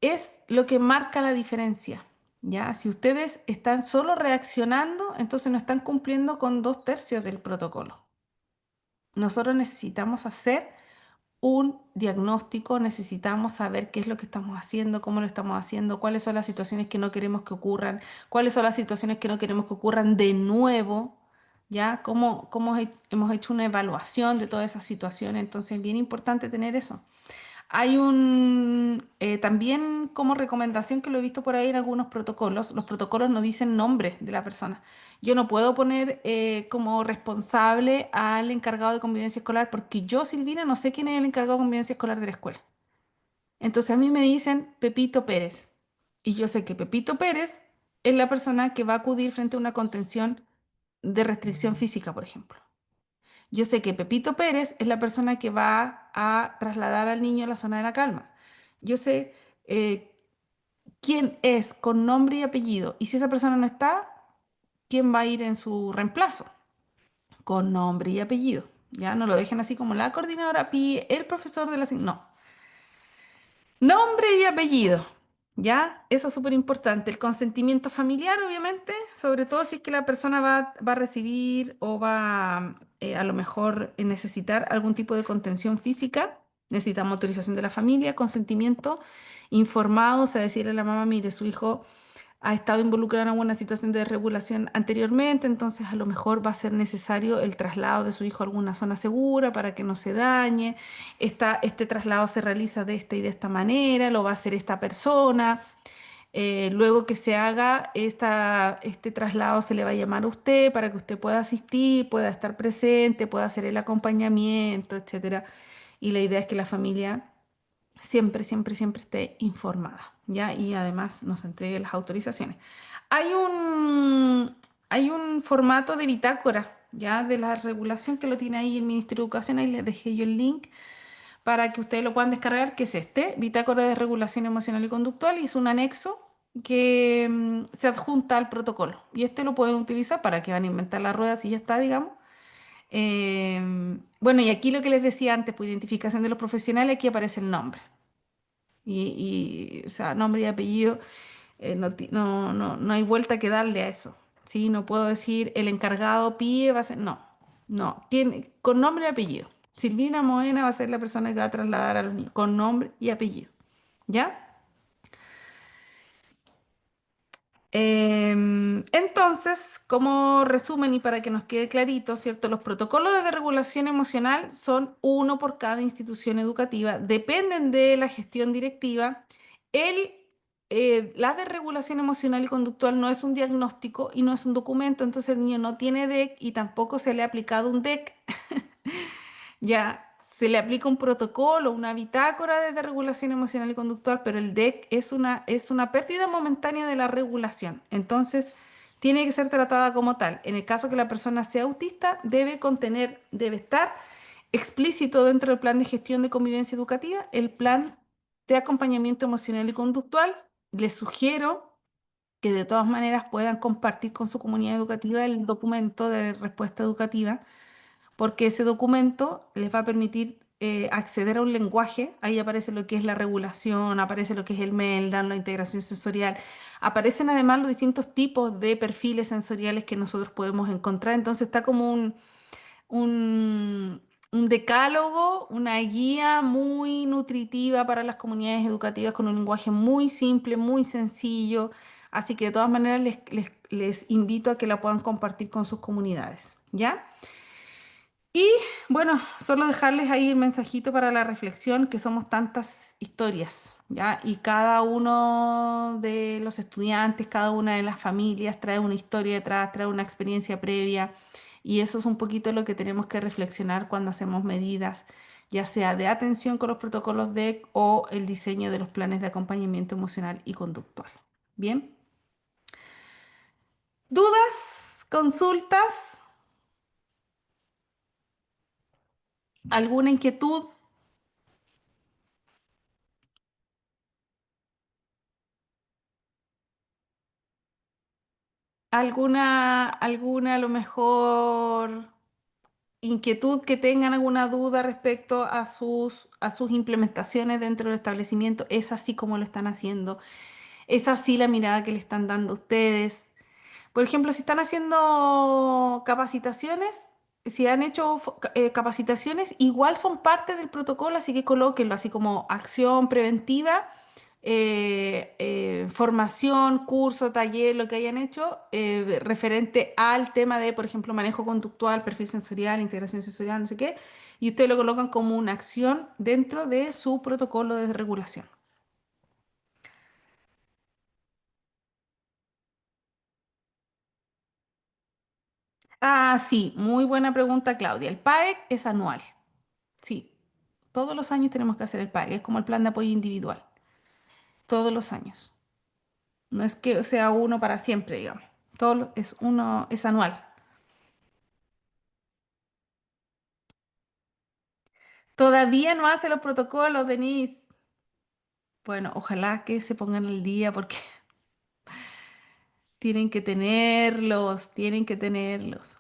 es lo que marca la diferencia. ¿Ya? Si ustedes están solo reaccionando, entonces no están cumpliendo con 2 tercios del protocolo. Nosotros necesitamos hacer un diagnóstico, necesitamos saber qué es lo que estamos haciendo, cómo lo estamos haciendo, cuáles son las situaciones que no queremos que ocurran, cuáles son las situaciones que no queremos que ocurran de nuevo, ¿ya? Cómo hemos hecho una evaluación de todas esas situaciones, entonces es bien importante tener eso. Hay también como recomendación que lo he visto por ahí en algunos protocolos, los protocolos no dicen nombre de la persona. Yo no puedo poner como responsable al encargado de convivencia escolar porque yo, Silvina, no sé quién es el encargado de convivencia escolar de la escuela. Entonces a mí me dicen Pepito Pérez y yo sé que Pepito Pérez es la persona que va a acudir frente a una contención de restricción física, por ejemplo. Yo sé que Pepito Pérez es la persona que va a trasladar al niño a la zona de la calma. Yo sé quién es con nombre y apellido. Y si esa persona no está, ¿quién va a ir en su reemplazo? Con nombre y apellido. Ya no lo dejen así como la coordinadora PI, el profesor de la... No. Nombre y apellido. ¿Ya? Eso es súper importante. El consentimiento familiar, obviamente, sobre todo si es que la persona va a recibir o va a lo mejor necesitar algún tipo de contención física. Necesitamos autorización de la familia, consentimiento informado, o sea, decirle a la mamá, mire, su hijo ha estado involucrado en alguna situación de regulación anteriormente, entonces a lo mejor va a ser necesario el traslado de su hijo a alguna zona segura para que no se dañe. Este traslado se realiza de esta y de esta manera, lo va a hacer esta persona. Luego que se haga este traslado se le va a llamar a usted para que usted pueda asistir, pueda estar presente, pueda hacer el acompañamiento, etcétera. Y la idea es que la familia siempre, siempre, siempre esté informada, ¿ya? Y además nos entregue las autorizaciones. Hay un, hay un formato de bitácora, ¿ya? De la regulación que lo tiene ahí el Ministerio de Educación, ahí les dejé yo el link para que ustedes lo puedan descargar, que es este, Bitácora de Regulación Emocional y Conductual, y es un anexo que se adjunta al protocolo. Y este lo pueden utilizar para que van a inventar las ruedas y ya está, digamos. Bueno, y aquí lo que les decía antes, pues identificación de los profesionales, aquí aparece el nombre. O sea, nombre y apellido, no hay vuelta que darle a eso. ¿Sí? No puedo decir el encargado PIE va a ser. No, no. Tiene, con nombre y apellido. Silvina Moena va a ser la persona que va a trasladar a los niños, con nombre y apellido. ¿Ya? Entonces, como resumen y para que nos quede clarito, ¿cierto? Los protocolos de regulación emocional son uno por cada institución educativa, dependen de la gestión directiva. El, la de regulación emocional y conductual no es un diagnóstico y no es un documento, entonces el niño no tiene DEC y tampoco se le ha aplicado un DEC. Ya se le aplica un protocolo, una bitácora de regulación emocional y conductual, pero el DEC es una pérdida momentánea de la regulación. Entonces, tiene que ser tratada como tal. En el caso que la persona sea autista, debe estar explícito dentro del plan de gestión de convivencia educativa, el plan de acompañamiento emocional y conductual. Les sugiero que de todas maneras puedan compartir con su comunidad educativa el documento de respuesta educativa, porque ese documento les va a permitir acceder a un lenguaje. Ahí aparece lo que es la regulación, aparece lo que es el MELDAN, la integración sensorial. Aparecen además los distintos tipos de perfiles sensoriales que nosotros podemos encontrar. Entonces está como un decálogo, una guía muy nutritiva para las comunidades educativas con un lenguaje muy simple, muy sencillo. Así que de todas maneras les invito a que la puedan compartir con sus comunidades. ¿Ya? Y bueno, solo dejarles ahí el mensajito para la reflexión, que somos tantas historias, ¿ya? Y cada uno de los estudiantes, cada una de las familias trae una historia detrás, trae una experiencia previa, y eso es un poquito lo que tenemos que reflexionar cuando hacemos medidas, ya sea de atención con los protocolos DEC o el diseño de los planes de acompañamiento emocional y conductual. Bien, ¿dudas? ¿Consultas? ¿Alguna inquietud? ¿Alguna a lo mejor inquietud que tengan, alguna duda respecto a sus implementaciones dentro del establecimiento? ¿Es así como lo están haciendo? ¿Es así la mirada que le están dando ustedes? Por ejemplo, si están haciendo capacitaciones, si han hecho capacitaciones, igual son parte del protocolo, así que colóquenlo así como acción preventiva, formación, curso, taller, lo que hayan hecho, referente al tema de, por ejemplo, manejo conductual, perfil sensorial, integración sensorial, no sé qué, y ustedes lo colocan como una acción dentro de su protocolo de regulación. Ah, sí, muy buena pregunta, Claudia. El PAEC es anual. Sí, todos los años tenemos que hacer el PAEC. Es como el plan de apoyo individual. Todos los años. No es que sea uno para siempre, digamos. Es uno, es anual. Todavía no hace los protocolos, Denise. Bueno, ojalá que se pongan al día porque tienen que tenerlos, tienen que tenerlos.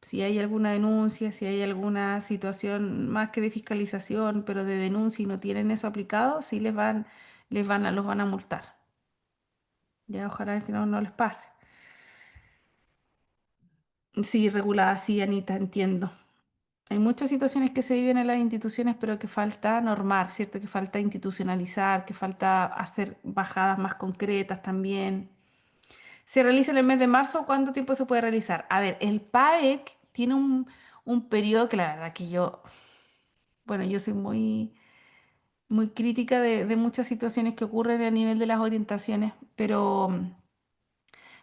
Si hay alguna denuncia, si hay alguna situación más que de fiscalización, pero de denuncia y no tienen eso aplicado, sí los van a multar. Ya ojalá que no les pase. Sí, regulada, sí, Anita, entiendo. Hay muchas situaciones que se viven en las instituciones, pero que falta normar, ¿cierto? Que falta institucionalizar, que falta hacer bajadas más concretas también. ¿Se realiza en el mes de marzo? ¿Cuánto tiempo se puede realizar? A ver, el PAEC tiene un periodo que la verdad que bueno, yo soy muy crítica de muchas situaciones que ocurren a nivel de las orientaciones, pero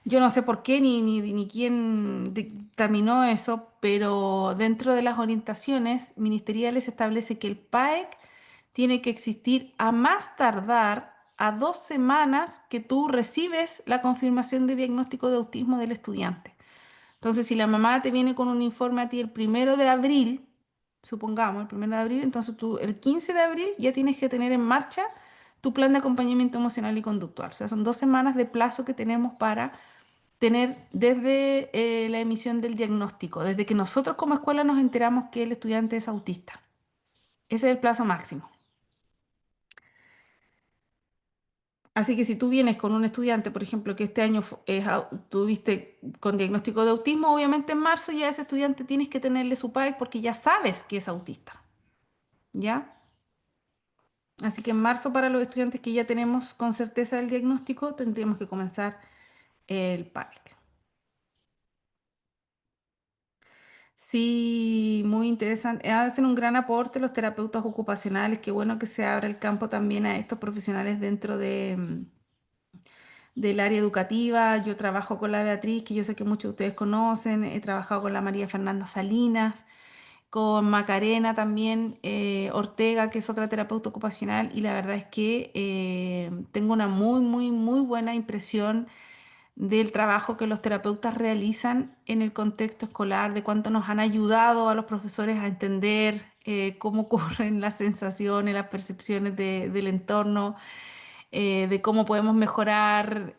yo no sé por qué ni quién dictaminó eso, pero dentro de las orientaciones ministeriales se establece que el PAEC tiene que existir a más tardar a 2 semanas que tú recibes la confirmación de diagnóstico de autismo del estudiante. Entonces, si la mamá te viene con un informe a ti el 1 de abril, supongamos el 1 de abril, entonces tú el 15 de abril ya tienes que tener en marcha tu plan de acompañamiento emocional y conductual. O sea, son 2 semanas de plazo que tenemos para tener desde la emisión del diagnóstico, desde que nosotros como escuela nos enteramos que el estudiante es autista. Ese es el plazo máximo. Así que si tú vienes con un estudiante, por ejemplo, que este año tuviste con diagnóstico de autismo, obviamente en marzo ya ese estudiante tienes que tenerle su PAEC porque ya sabes que es autista, ¿ya? Así que en marzo para los estudiantes que ya tenemos con certeza el diagnóstico, tendríamos que comenzar el PAEC. Sí, muy interesante. Hacen un gran aporte los terapeutas ocupacionales. Qué bueno que se abra el campo también a estos profesionales dentro del área educativa. Yo trabajo con la Beatriz, que yo sé que muchos de ustedes conocen. He trabajado con la María Fernanda Salinas, con Macarena también, Ortega, que es otra terapeuta ocupacional. Y la verdad es que tengo una muy buena impresión del trabajo que los terapeutas realizan en el contexto escolar, de cuánto nos han ayudado a los profesores a entender cómo ocurren las sensaciones, las percepciones del entorno. de cómo podemos mejorar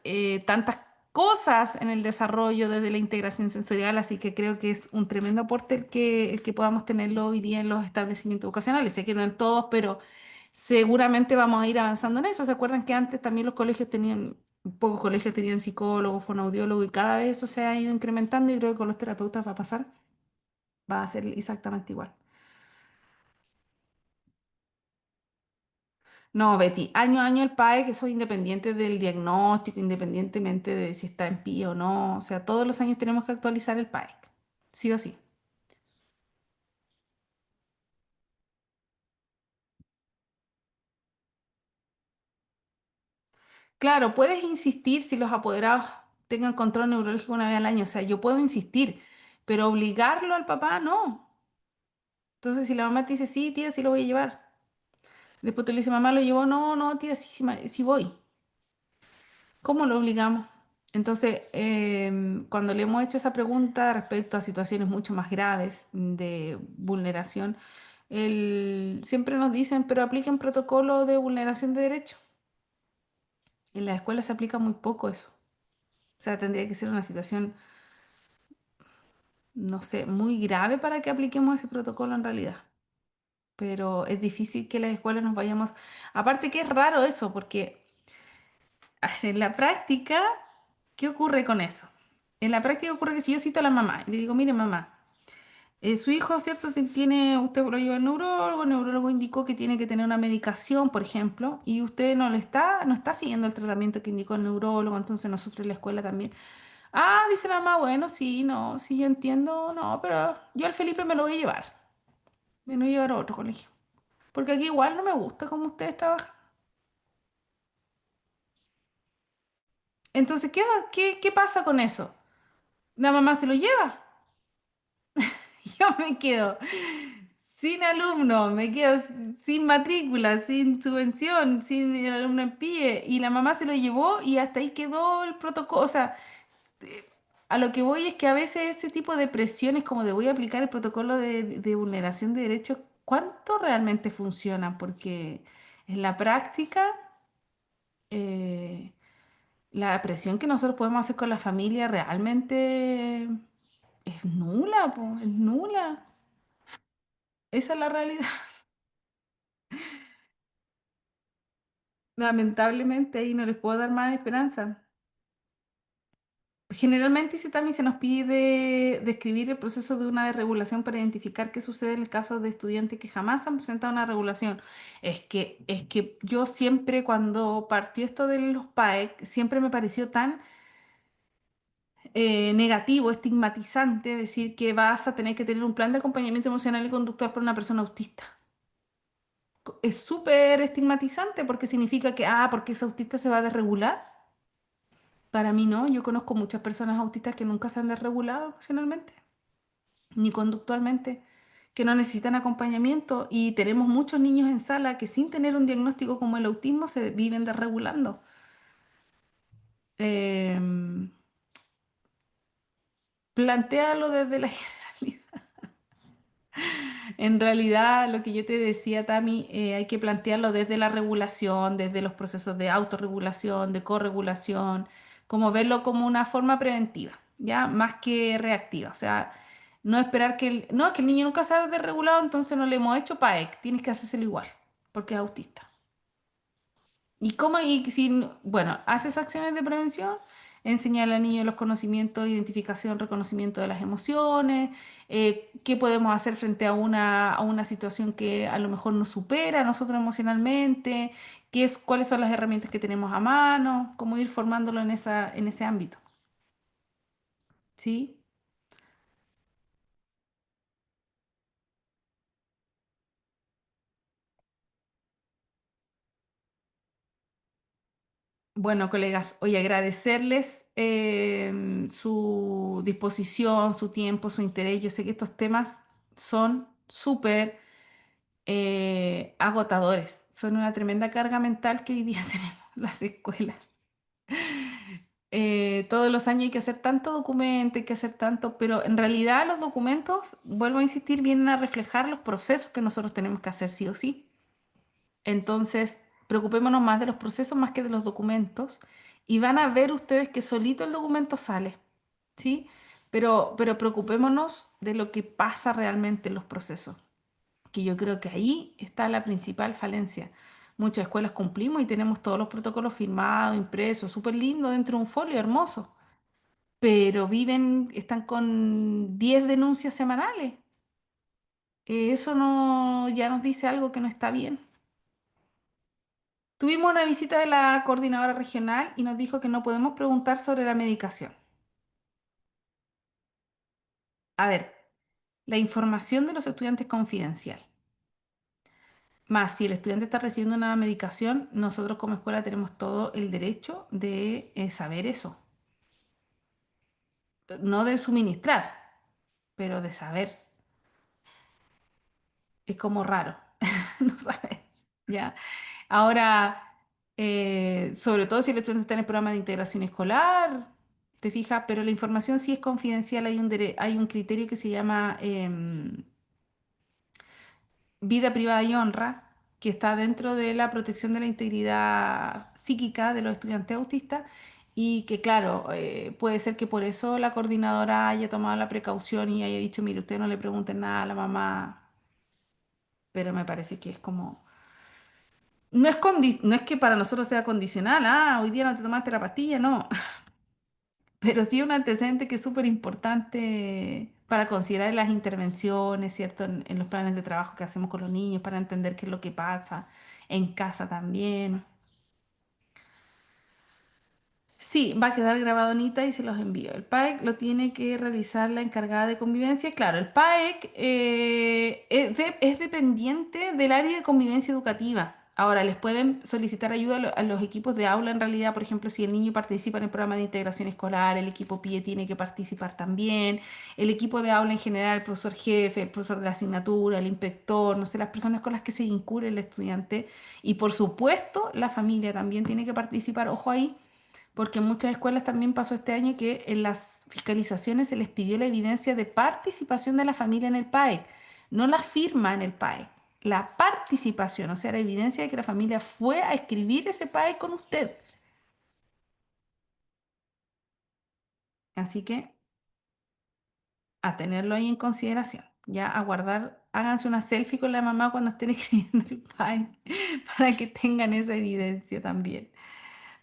tantas cosas en el desarrollo desde la integración sensorial, así que creo que es un tremendo aporte el que podamos tenerlo hoy día en los establecimientos educacionales. Sé que no en todos, pero seguramente vamos a ir avanzando en eso. ¿Se acuerdan que antes también los colegios tenían, pocos colegios tenían psicólogos, fonoaudiólogos y cada vez eso se ha ido incrementando y creo que con los terapeutas va a pasar, va a ser exactamente igual. No, Betty, año a año el PAE, que eso es independiente del diagnóstico, independientemente de si está en PI o no, o sea, todos los años tenemos que actualizar el PAE, sí o sí. Claro, puedes insistir si los apoderados tengan control neurológico una vez al año, o sea, yo puedo insistir, pero obligarlo al papá, no. Entonces, si la mamá te dice, sí, tía, sí lo voy a llevar. Después tú le dices, mamá, ¿lo llevó? No, no, tía, sí, sí, sí voy. ¿Cómo lo obligamos? Entonces, cuando le hemos hecho esa pregunta respecto a situaciones mucho más graves de vulneración, siempre nos dicen, pero apliquen protocolo de vulneración de derechos. En la escuela se aplica muy poco eso. O sea, tendría que ser una situación, no sé, muy grave para que apliquemos ese protocolo en realidad. Pero es difícil que las escuelas nos vayamos. Aparte que es raro eso, porque en la práctica, ¿qué ocurre con eso? En la práctica ocurre que si yo cito a la mamá y le digo, mire mamá, su hijo, ¿cierto? Tiene, usted lo lleva al neurólogo, el neurólogo indicó que tiene que tener una medicación, por ejemplo, y usted no está siguiendo el tratamiento que indicó el neurólogo, entonces nosotros en la escuela también. Ah, dice la mamá, bueno, sí, no, sí, yo entiendo, no, pero yo al Felipe me lo voy a llevar, me lo voy a llevar a otro colegio, porque aquí igual no me gusta cómo ustedes trabajan. Entonces, ¿qué pasa con eso? La mamá se lo lleva. Yo me quedo sin alumno, me quedo sin matrícula, sin subvención, sin el alumno en pie. Y la mamá se lo llevó y hasta ahí quedó el protocolo. O sea, a lo que voy es que a veces ese tipo de presiones como de voy a aplicar el protocolo de vulneración de derechos, ¿cuánto realmente funciona? Porque en la práctica, eh, la presión que nosotros podemos hacer con la familia realmente es nula, po, es nula. Esa es la realidad. Lamentablemente ahí no les puedo dar más esperanza. Generalmente, si también se nos pide describir el proceso de una desregulación para identificar qué sucede en el caso de estudiantes que jamás han presentado una regulación. Es que yo siempre, cuando partió esto de los PAEC, siempre me pareció tan negativo, estigmatizante decir que vas a tener que tener un plan de acompañamiento emocional y conductual para una persona autista. Es súper estigmatizante porque significa que, ah, porque ese autista se va a desregular. Para mí no, yo conozco muchas personas autistas que nunca se han desregulado emocionalmente ni conductualmente, que no necesitan acompañamiento y tenemos muchos niños en sala que sin tener un diagnóstico como el autismo se viven desregulando. Em, Plantéalo desde la generalidad. En realidad, lo que yo te decía, Tami, hay que plantearlo desde la regulación, desde los procesos de autorregulación, de corregulación, como verlo como una forma preventiva, ¿ya? Más que reactiva. O sea, no esperar que no, es que el niño nunca se ha desregulado, entonces no le hemos hecho PAEC, tienes que hacérselo igual, porque es autista. ¿Y cómo? Y si, bueno, haces acciones de prevención, enseñar al niño los conocimientos, identificación, reconocimiento de las emociones, qué podemos hacer frente a una situación que a lo mejor nos supera a nosotros emocionalmente, cuáles son las herramientas que tenemos a mano, cómo ir formándolo en en ese ámbito. ¿Sí? Bueno, colegas, hoy agradecerles su disposición, su tiempo, su interés. Yo sé que estos temas son súper agotadores, son una tremenda carga mental que hoy día tenemos las escuelas. Todos los años hay que hacer tanto documento, hay que hacer tanto, pero en realidad los documentos, vuelvo a insistir, vienen a reflejar los procesos que nosotros tenemos que hacer sí o sí. Entonces, preocupémonos más de los procesos más que de los documentos y van a ver ustedes que solito el documento sale, ¿sí? Pero preocupémonos de lo que pasa realmente en los procesos, que yo creo que ahí está la principal falencia. Muchas escuelas cumplimos y tenemos todos los protocolos firmados, impresos, súper lindo dentro de un folio, hermoso, pero están con 10 denuncias semanales. Eso no, ya nos dice algo que no está bien. Tuvimos una visita de la coordinadora regional y nos dijo que no podemos preguntar sobre la medicación. A ver, la información de los estudiantes es confidencial. Más, si el estudiante está recibiendo una medicación, nosotros como escuela tenemos todo el derecho de saber eso. No de suministrar, pero de saber. Es como raro, no saber. ¿Ya? Ahora, sobre todo si el estudiante está en el programa de integración escolar, te fijas, pero la información sí es confidencial, hay un criterio que se llama vida privada y honra, que está dentro de la protección de la integridad psíquica de los estudiantes autistas y que, claro, puede ser que por eso la coordinadora haya tomado la precaución y haya dicho, mire, usted no le pregunten nada a la mamá, pero me parece que es como... no es que para nosotros sea condicional, hoy día no te tomaste la pastilla, no, pero sí un antecedente que es súper importante para considerar en las intervenciones, ¿cierto? En los planes de trabajo que hacemos con los niños, para entender qué es lo que pasa en casa también. Sí, va a quedar grabado Anita y se los envío. El PAEC lo tiene que realizar la encargada de convivencia. Claro, el PAEC es dependiente del área de convivencia educativa. Ahora, les pueden solicitar ayuda a los equipos de aula en realidad, por ejemplo, si el niño participa en el programa de integración escolar, el equipo PIE tiene que participar también, el equipo de aula en general, el profesor jefe, el profesor de la asignatura, el inspector, no sé, las personas con las que se vincule el estudiante. Y por supuesto, la familia también tiene que participar. Ojo ahí porque en muchas escuelas también pasó este año que en las fiscalizaciones se les pidió la evidencia de participación de la familia en el PAE, no la firma en el PAE, la participación, o sea, la evidencia de que la familia fue a escribir ese PAE con usted. Así que a tenerlo ahí en consideración, ya a guardar, háganse una selfie con la mamá cuando estén escribiendo el PAE para que tengan esa evidencia también.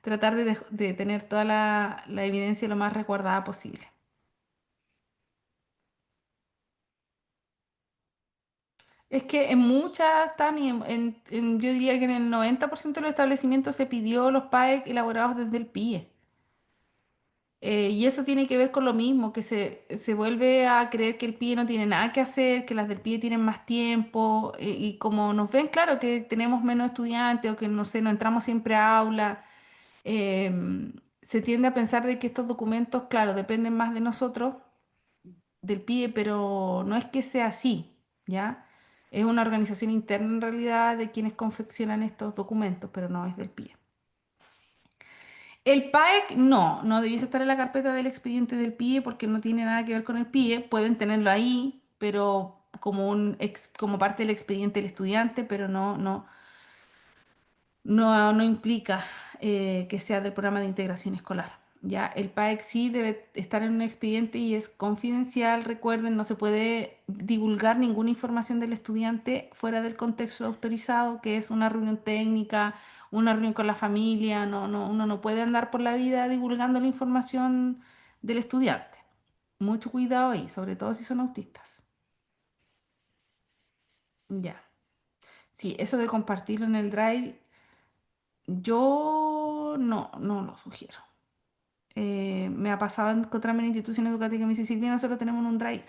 Tratar de tener toda la evidencia lo más resguardada posible. Es que en muchas, Tami, yo diría que en el 90% de los establecimientos se pidió los PAEC elaborados desde el PIE. Y eso tiene que ver con lo mismo, que se vuelve a creer que el PIE no tiene nada que hacer, que las del PIE tienen más tiempo, y como nos ven, claro, que tenemos menos estudiantes o que no sé, no entramos siempre a aula, se tiende a pensar de que estos documentos, claro, dependen más de nosotros del PIE, pero no es que sea así, ¿ya? Es una organización interna en realidad de quienes confeccionan estos documentos, pero no es del PIE. El PAEC no debiese estar en la carpeta del expediente del PIE porque no tiene nada que ver con el PIE. Pueden tenerlo ahí, pero como parte del expediente del estudiante, pero no implica que sea del programa de integración escolar. Ya, el PAEC sí debe estar en un expediente y es confidencial. Recuerden, no se puede divulgar ninguna información del estudiante fuera del contexto autorizado, que es una reunión técnica, una reunión con la familia. Uno no puede andar por la vida divulgando la información del estudiante. Mucho cuidado ahí, sobre todo si son autistas. Ya. Sí, eso de compartirlo en el Drive, yo no lo sugiero. Me ha pasado encontrarme en instituciones educativas que me dicen, Silvia, nosotros tenemos un drive.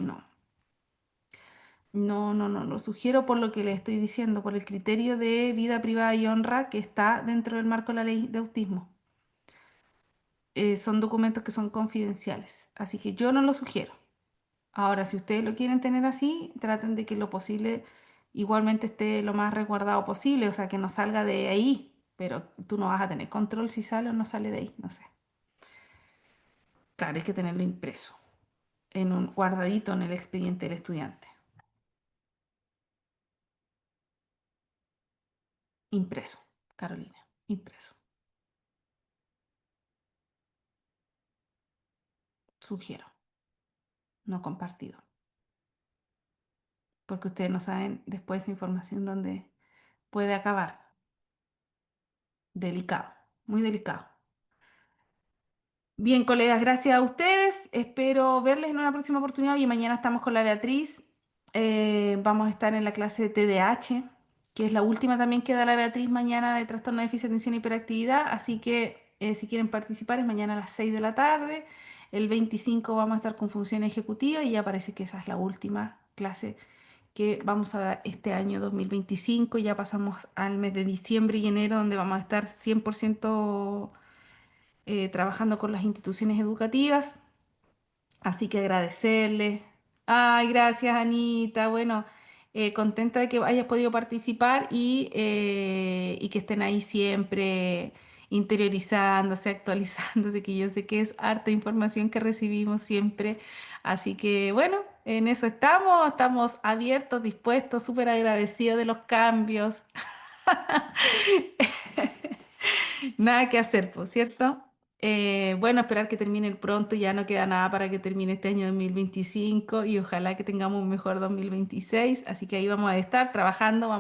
No, lo sugiero por lo que le estoy diciendo, por el criterio de vida privada y honra que está dentro del marco de la ley de autismo. Son documentos que son confidenciales, así que yo no lo sugiero. Ahora, si ustedes lo quieren tener así, traten de que lo posible igualmente esté lo más resguardado posible, o sea, que no salga de ahí, pero tú no vas a tener control si sale o no sale de ahí, no sé. Claro, hay que tenerlo impreso, en un guardadito en el expediente del estudiante, impreso. Carolina, impreso, sugiero, no compartido, porque ustedes no saben después esa información dónde puede acabar. Delicado, muy delicado. Bien, colegas, gracias a ustedes. Espero verles en una próxima oportunidad. Y mañana estamos con la Beatriz. Vamos a estar en la clase de TDAH, que es la última también que da la Beatriz mañana de trastorno de déficit de atención y hiperactividad. Así que si quieren participar es mañana a las 6 de la tarde. El 25 vamos a estar con función ejecutiva y ya parece que esa es la última clase que vamos a dar este año 2025. Ya pasamos al mes de diciembre y enero donde vamos a estar 100% trabajando con las instituciones educativas. Así que agradecerles. Ay, gracias, Anita. Bueno, contenta de que hayas podido participar y que estén ahí siempre interiorizándose, actualizándose, que yo sé que es harta información que recibimos siempre. Así que bueno, en eso estamos abiertos, dispuestos, súper agradecidos de los cambios. Nada que hacer, por cierto. Bueno, esperar que termine pronto, ya no queda nada para que termine este año 2025 y ojalá que tengamos un mejor 2026. Así que ahí vamos a estar trabajando,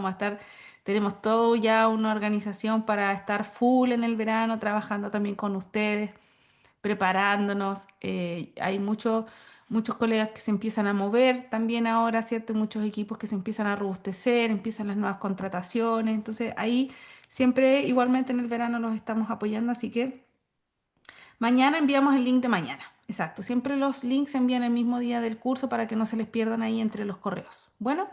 tenemos todo ya una organización para estar full en el verano, trabajando también con ustedes, preparándonos. Hay muchos colegas que se empiezan a mover también ahora, ¿cierto? Muchos equipos que se empiezan a robustecer, empiezan las nuevas contrataciones. Entonces ahí siempre igualmente en el verano los estamos apoyando, así que mañana enviamos el link de mañana. Exacto, siempre los links se envían el mismo día del curso para que no se les pierdan ahí entre los correos. Bueno,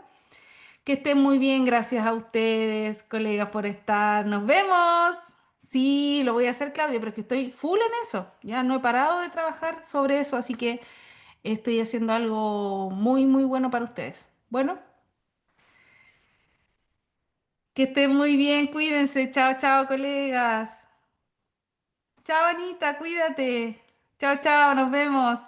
que estén muy bien, gracias a ustedes, colegas, por estar. Nos vemos. Sí, lo voy a hacer, Claudia, pero es que estoy full en eso. Ya no he parado de trabajar sobre eso, así que estoy haciendo algo muy, muy bueno para ustedes. Bueno, que estén muy bien, cuídense. Chao, chao, colegas. Chao, Anita, cuídate. Chao, chao, nos vemos.